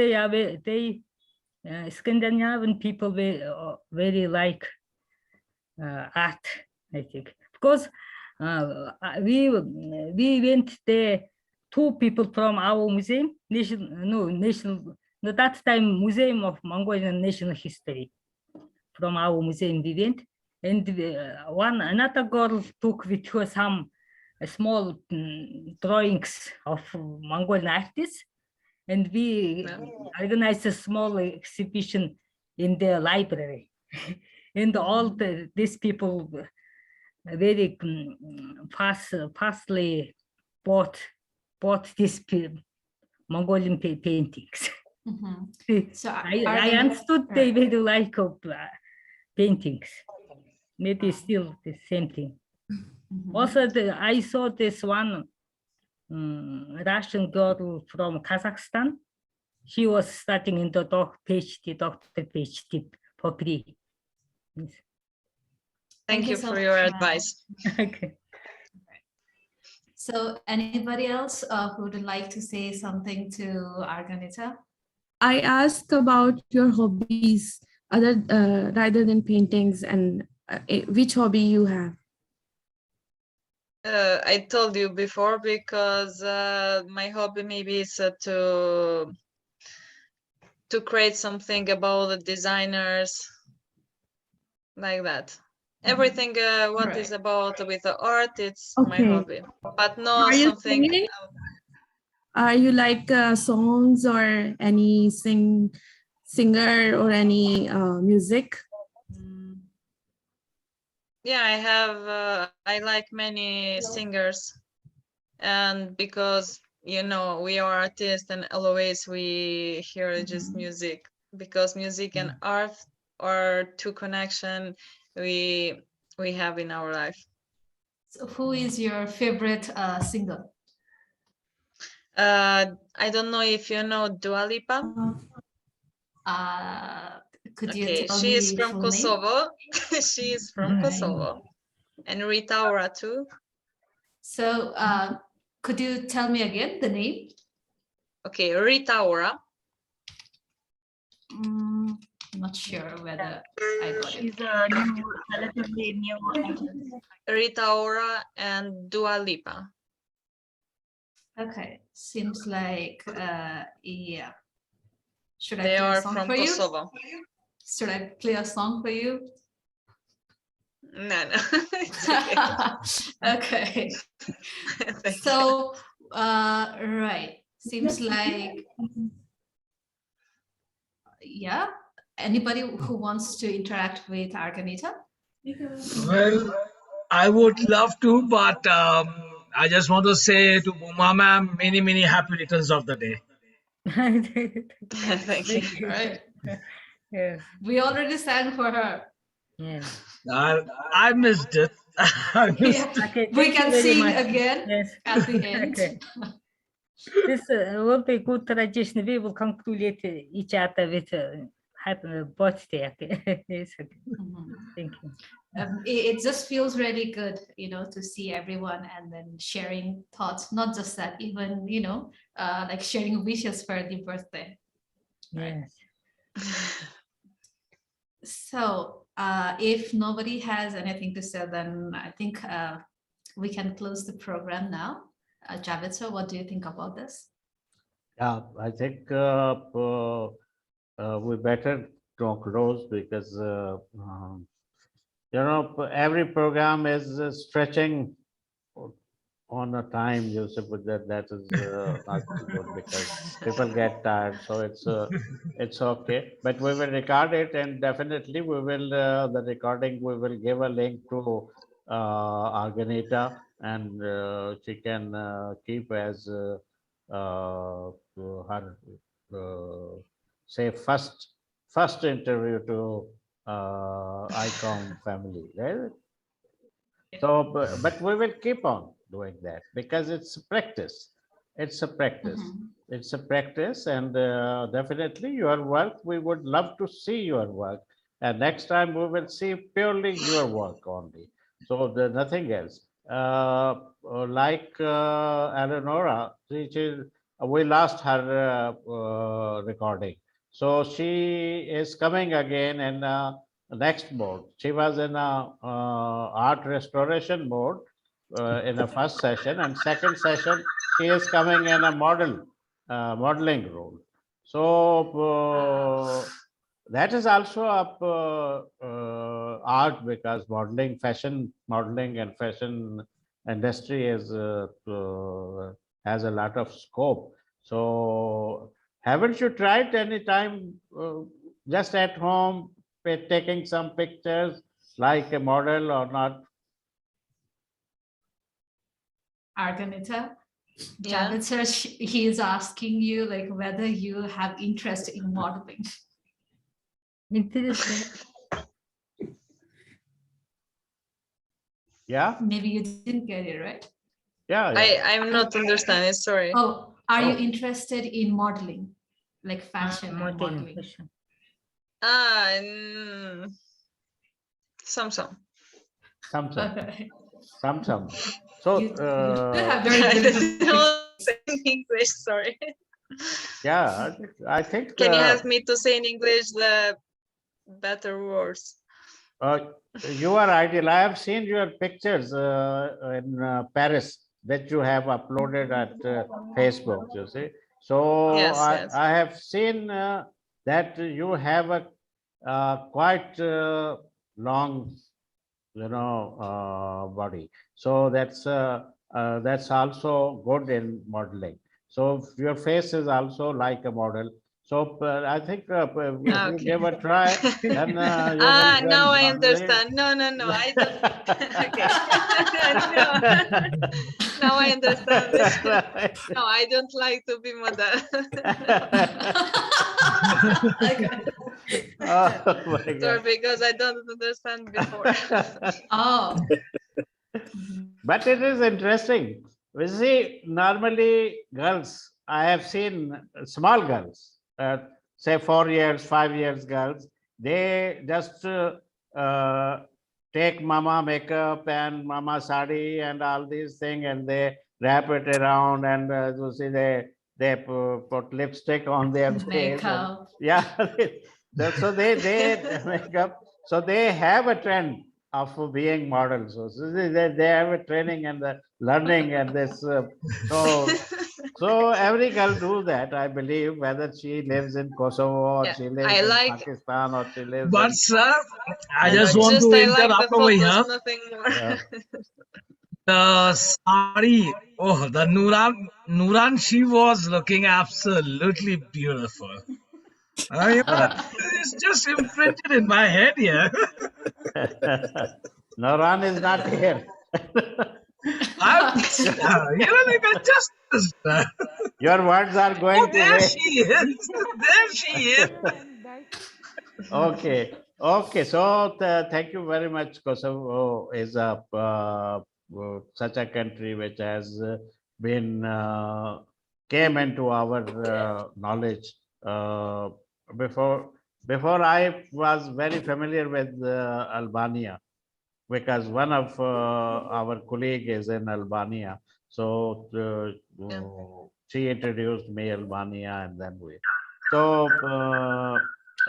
Scandinavian people very like art, I think, because we went there. Two people from our museum, that time Museum of Mongolian National History, from our museum we went, and another girl took with her some small drawings of Mongolian artists, and we organized a small exhibition in the library. And all these people very fastly bought these Mongolian paintings. So I understood they really like paintings. Maybe still the same thing. Also, I saw this one Russian girl from Kazakhstan. She was studying in the doctor PhD for free. Yes. Thank you for your advice. Okay. So anybody else who would like to say something to Argenita? I asked about your hobbies other rather than paintings, and which hobby you have. I told you before, because my hobby maybe is to create something about the designers, like that. Everything what is about with the art, it's my hobby, but no Are you something. singing? Are you like songs or any singer or any music? Yeah, I have. I like many singers, and because we are artists, and always we hear just music, because music and art are two connection we have in our life. So who is your favorite singer? I don't know if you know Dua Lipa. Could you Okay, tell she me is from full Kosovo. She is from Kosovo, and Rita Ora too. So could you tell me again the name? Okay, Rita Ora. Not sure whether I got it. She's a relatively new. Rita Ora and Dua Lipa. Okay, seems like yeah. Should I They play a are song from for you? Kosovo. Should I play a song for you? No, it's okay. Okay. So right, seems like yeah. Anybody who wants to interact with Argenita? Well, I would love to, but I just want to say to Buma ma'am, many happy returns of the day. Thank you. Right. Yeah. We already sang for her. Yeah. I missed it. I missed Yeah. it. Okay, We thank you can very sing much. again Yes. at the end. Okay. This will be good tradition. We will congratulate each other with happy birthday. Okay. Yes, okay. Thank you. It just feels really good, to see everyone and then sharing thoughts. Not just that, even like sharing wishes for the birthday. Yes. So if nobody has anything to say, then I think we can close the program now. Javed, so what do you think about this? Yeah, I think we better talk close, because every program is stretching on a time, Yusuf, that is not good, because people get tired. So it's okay, but we will record it, and definitely we will the recording, we will give a link to Argenita, and she can keep as her say first interview to ICOM family, right? So, but we will keep on doing that because it's a practice. It's a practice. It's a practice, and definitely your work, we would love to see your work. And next time we will see purely your work only. So there's nothing else. Like Eleonora, we lost her recording. So she is coming again in next mode. She was in a art restoration mode in the first session, and second session she is coming in a modeling role. So that is also a art, because modeling, fashion modeling and fashion industry is has a lot of scope. So haven't you tried any time just at home taking some pictures like a model or not? Argenita, Yeah. Javed sir, he is asking you like whether you have interest in modeling. Interesting. Yeah, Maybe you didn't get it, right? yeah. I'm not understanding, sorry. Oh, are you interested in modeling, like fashion and Modeling, modeling? fashion. Some. Some. Okay. Some. So You do have very I good don't say in English, sorry. yeah, I think Can you help me to say in English the better words? you are ideal. I have seen your pictures in Paris that you have uploaded at Facebook, you see. So Yes, yes. I have seen that you have a quite long, body. So that's also good in modeling. So your face is also like a model. So I think if you Okay. give a try, then you will. Now I then understand. No, I don't. Okay. No. Now I understand this. Right. No, I don't like to be model. Oh my Sorry, God. because I don't understand before. Oh. But it is interesting. We see normally girls, I have seen small girls, say 4 years, 5 years girls, they just take mama makeup and mama sari and all these things, and they wrap it around, and you see they put lipstick on their face. Makeup. Yeah. So they makeup. So they have a trend of being models. So they have a training and the learning and this. So every girl do that, I believe, whether she lives in Kosovo or Yeah, she lives I in like. Pakistan or she lives But in. sir, I And just then- want to I like the interrupt over photos, here. nothing more. Yeah. The sari, oh, the Nuran, she was looking absolutely beautiful. It's just imprinted in my head here. Noran is not here. Like I just. Your words are going to There waste. she is. There she is. Okay. Okay. So thank you very much. Kosovo is such a country which has been came into our knowledge before. Before I was very familiar with Albania, because one of our colleague is in Albania. So she introduced me Albania, and then we. So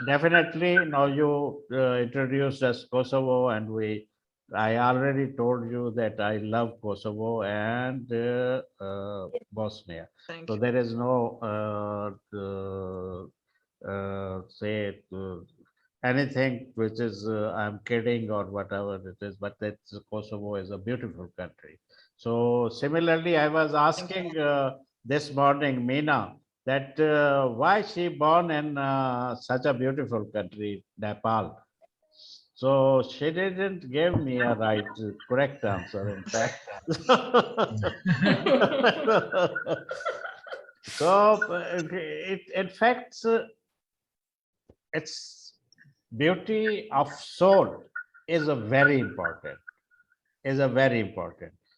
definitely now you introduced us Kosovo, and I already told you that I love Kosovo and Bosnia. Thank So you. there is no say anything which is I'm kidding or whatever it is, but that's Kosovo is a beautiful country. So similarly, I was asking this morning Meena that why she born in such a beautiful country, Nepal. So she didn't give me a correct answer, in fact. So it in fact it's beauty of soul is a very important,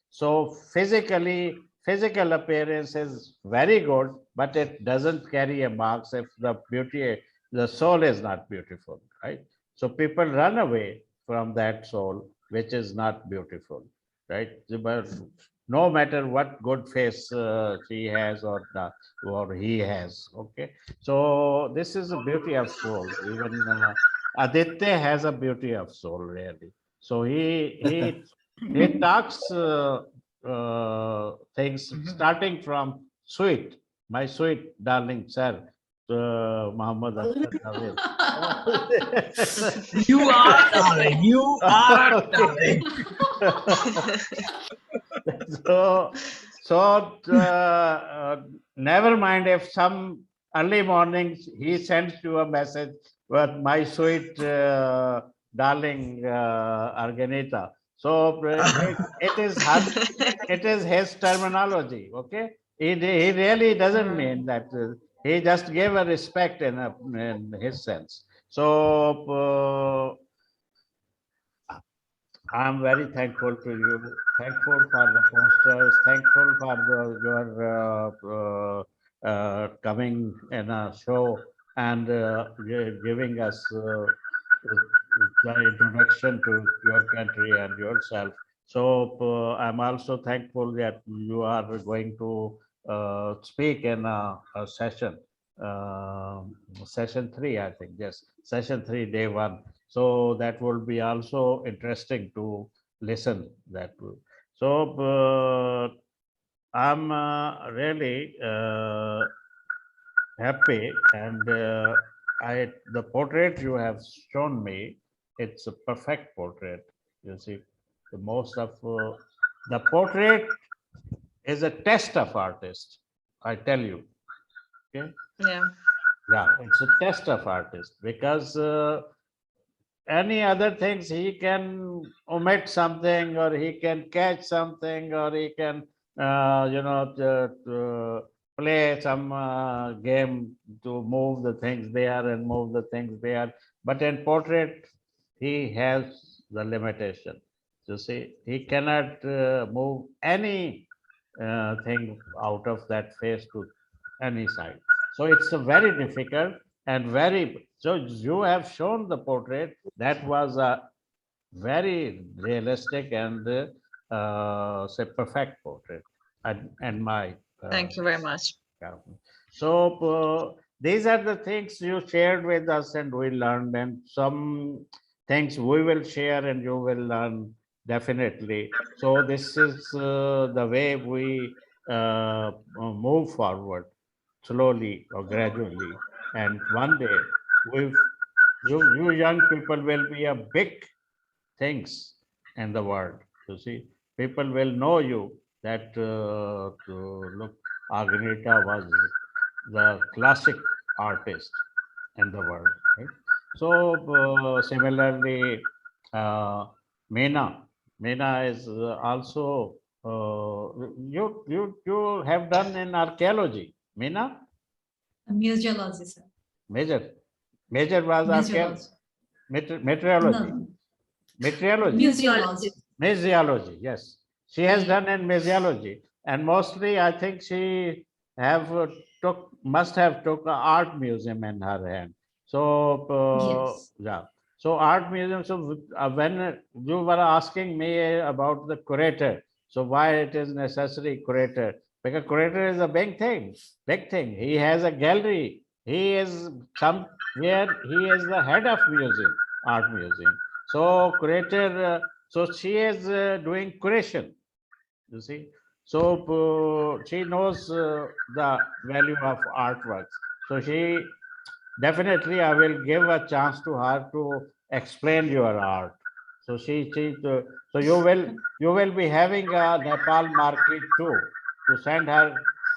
So physical appearance is very good, but it doesn't carry a marks if the soul is not beautiful, right? So people run away from that soul, which is not beautiful, right? But no matter what good face she has or he has, okay? So this is a beauty of soul. Even Aditya has a beauty of soul, really. So he talks things starting from sweet, my sweet darling sir, Muhammad Akhtar Javed. You are darling. You are darling. So never mind if some early mornings he sends you a message with my sweet darling Argenita. So it is his terminology. Okay, he really doesn't mean that. He just gave a respect in his sense. So. I'm very thankful to you. Thankful for the posters. Thankful for your coming in a show and giving us the introduction to your country and yourself. So I'm also thankful that you are going to speak in a session, session 3, I think. Yes, session 3, day 1. So that will be also interesting to listen that. So I'm really happy, and the portrait you have shown me, it's a perfect portrait. You see, the most of the portrait is a test of artist. I tell you. Okay. Yeah, It's a test of artist because. Any other things, he can omit something, or he can catch something, or he can play some game to move the things there and move the things there. But in portrait he has the limitation. You see, he cannot move any thing out of that face to any side. So it's a very difficult and very, so you have shown the portrait that was a very realistic and say perfect portrait, and my thank you very much. so these are the things you shared with us and we learned, and some things we will share and you will learn definitely. So this is the way we move forward slowly or gradually. And one day you young people will be a big things in the world. You see, people will know you that look, Argenita was the classic artist in the world. Right? So similarly, Meena, Meena is also you have done in archaeology, Meena. Museology, sir. Major was archaeology, meteorology. No. Meteorology. Museology. Meteorology, yes. She has done in meteorology, and mostly I think she have must have took an art museum in her hand. So Yes. yeah. So art museum. So when you were asking me about the curator, so why it is necessary curator? Because curator is a big thing, big thing. He has a gallery. He is somewhere. He is the head of museum, art museum. So curator, so she is doing curation, you see. So she knows the value of artworks. So she definitely, I will give a chance to her to explain your art. So so you will be having a Nepal market too, to send her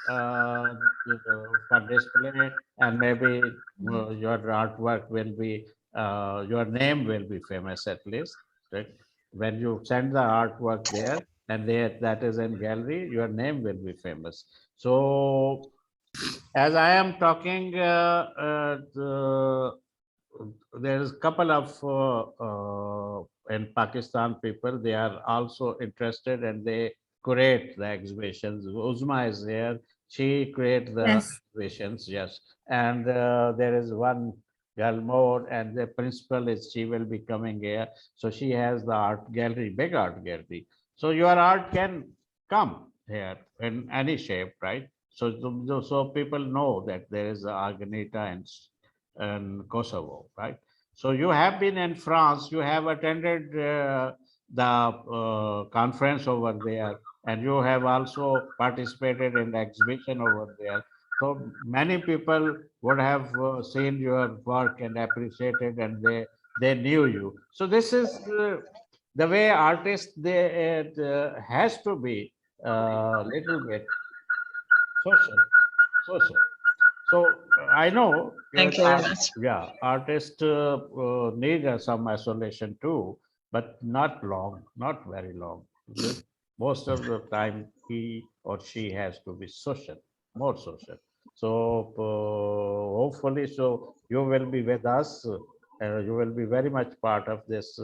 for display, and maybe your artwork will be your name will be famous at least, right? When you send the artwork there and there that is in gallery, your name will be famous. So as I am talking there's a couple of in Pakistan people, they are also interested and they create the exhibitions. Uzma is here, she creates the Yes. exhibitions, yes. And there is one girl more, and the principal is, she will be coming here. So she has the art gallery, big art gallery. So your art can come here in any shape, right? So people know that there is a Argenita and Kosovo, right? So you have been in France, you have attended the conference over there, and you have also participated in the exhibition over there. So many people would have seen your work and appreciated, and they knew you. So this is the way artists, they it has to be little bit social, social. So I know Thank that you very much. yeah, artists need some isolation too, but not long, not very long. Okay? Most of the time, he or she has to be social, more social. So hopefully, so you will be with us. You will be very much part of this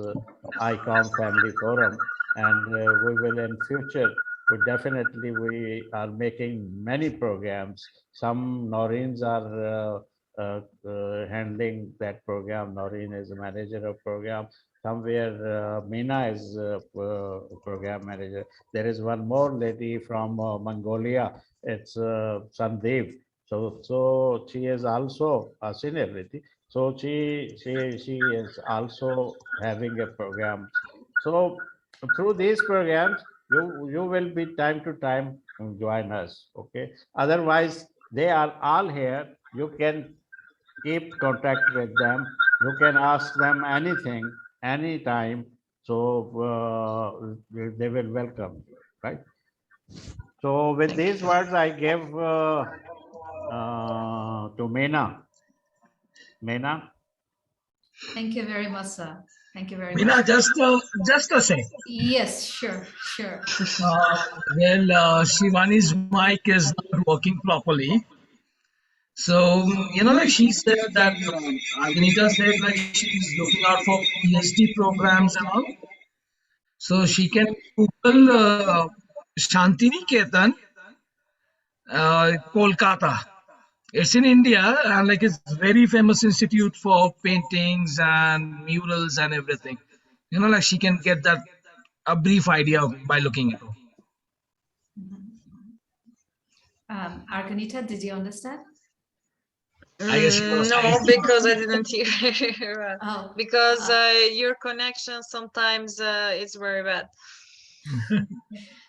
ICOM family forum, and we will in future. We definitely we are making many programs. Some Noreen's are handling that program. Noreen is a manager of program. Somewhere Meena is program manager. There is one more lady from Mongolia. It's Sandeep. So she is also a senior lady. So she is also having a program. So through these programs, you will be time to time join us. Okay. Otherwise, they are all here. You can keep contact with them. You can ask them anything, anytime. So they will welcome you, right? So with these words, I give to Meena. Meena. Thank you very much, sir. Thank you very Meena, much. just a sec. Yes, sure, sure. Shivani's mic is not working properly. So, like she said that Anita said like she's looking out for PhD programs and all. So she can Google Shantiniketan, Kolkata. It's in India and like it's very famous institute for paintings and murals and everything. Like she can get that a brief idea by looking at it. Argenita, did you understand? I guess she was No, because I didn't hear. Oh, Because your connection sometimes is very bad.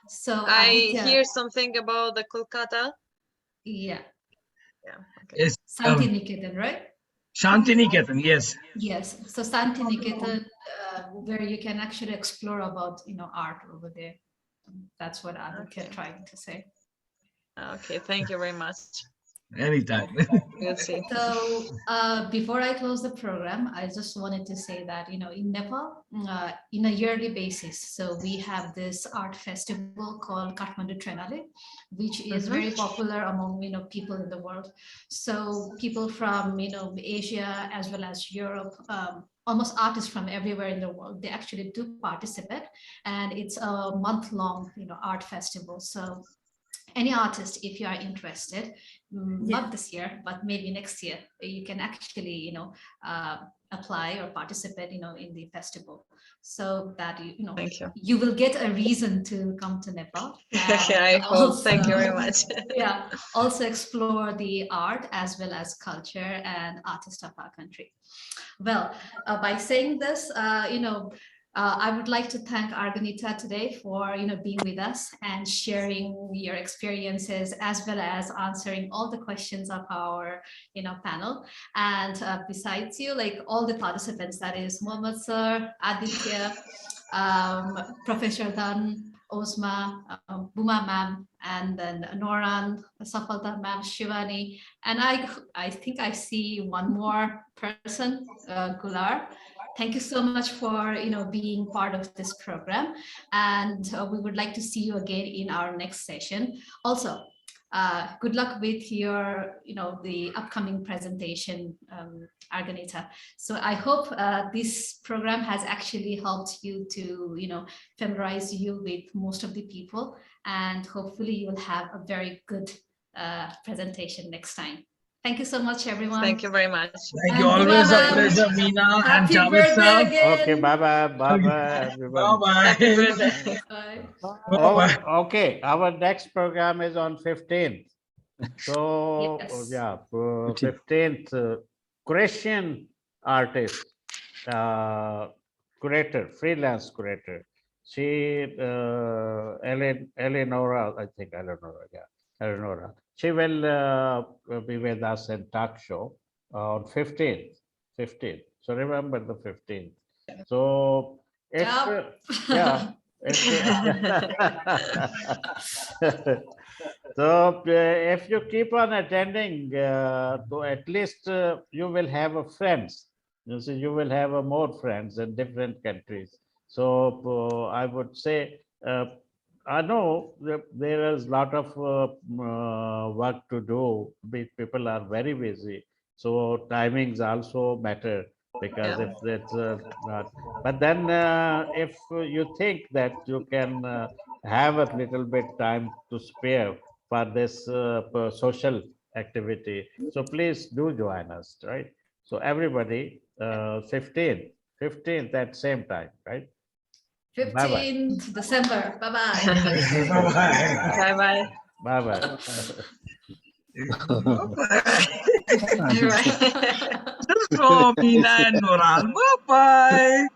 so I Aditya, hear something about the Kolkata. yeah, Yeah. Okay. It's Santiniketan, right? Shantiniketan, yes. Yes. So Santiniketan, where you can actually explore about art over there. That's what Aditya trying to say. Okay. Thank you very much. Anytime. We'll see. So before I close the program, I just wanted to say that, in Nepal, in a yearly basis, so we have this art festival called Kathmandu Triennale, which is very popular among, people in the world. So people from, Asia as well as Europe, almost artists from everywhere in the world, they actually do participate, and it's a month-long, art festival. So any artist, if you are interested, not this year, but maybe next year, you can actually, apply or participate, in the festival, so that Thank you. you will get a reason to come to Nepal. Okay, I hope. Thank you very much. Yeah, also explore the art as well as culture and artists of our country. Well, by saying this, I would like to thank Argenita today for being with us and sharing your experiences as well as answering all the questions of our panel. And besides you, like all the participants, that is Mohammad Sir, Aditya, Professor Dan, Osma, Buma ma'am, and then Noran, Safalta ma'am, Shivani, and I think I see one more person, Gular. Thank you so much for being part of this program, and we would like to see you again in our next session. Also, good luck with your, the upcoming presentation, Argenita. So I hope this program has actually helped you to, familiarize you with most of the people, and hopefully you will have a very good presentation next time. Thank you so much, everyone. Thank you very much. Thank you. Always a pleasure, Meena and Happy Javed birthday sir. again. Okay, bye-bye, bye-bye, everyone. Bye-bye. Happy birthday. Bye. Bye-bye. Okay, our next program is on 15th. So, Yes. yeah, 15th, Croatian artist, curator, freelance curator. She, Eleonora, I think, Eleonora, yeah, Eleonora. She will be with us in talk show on 15th. So remember the 15th. So if, yeah, so if you keep on attending, so at least you will have a friends. You see, you will have more friends in different countries. So I would say, I know there is a lot of work to do. People are very busy. So timings also matter, because if it's not, but then if you think that you can have a little bit time to spare for this social activity, so please do join us, right? So everybody, 15th at same time, right? Bye-bye. 15th December. Bye-bye. Bye-bye. Bye-bye. Bye-bye. So, Meena and Nural. Bye-bye.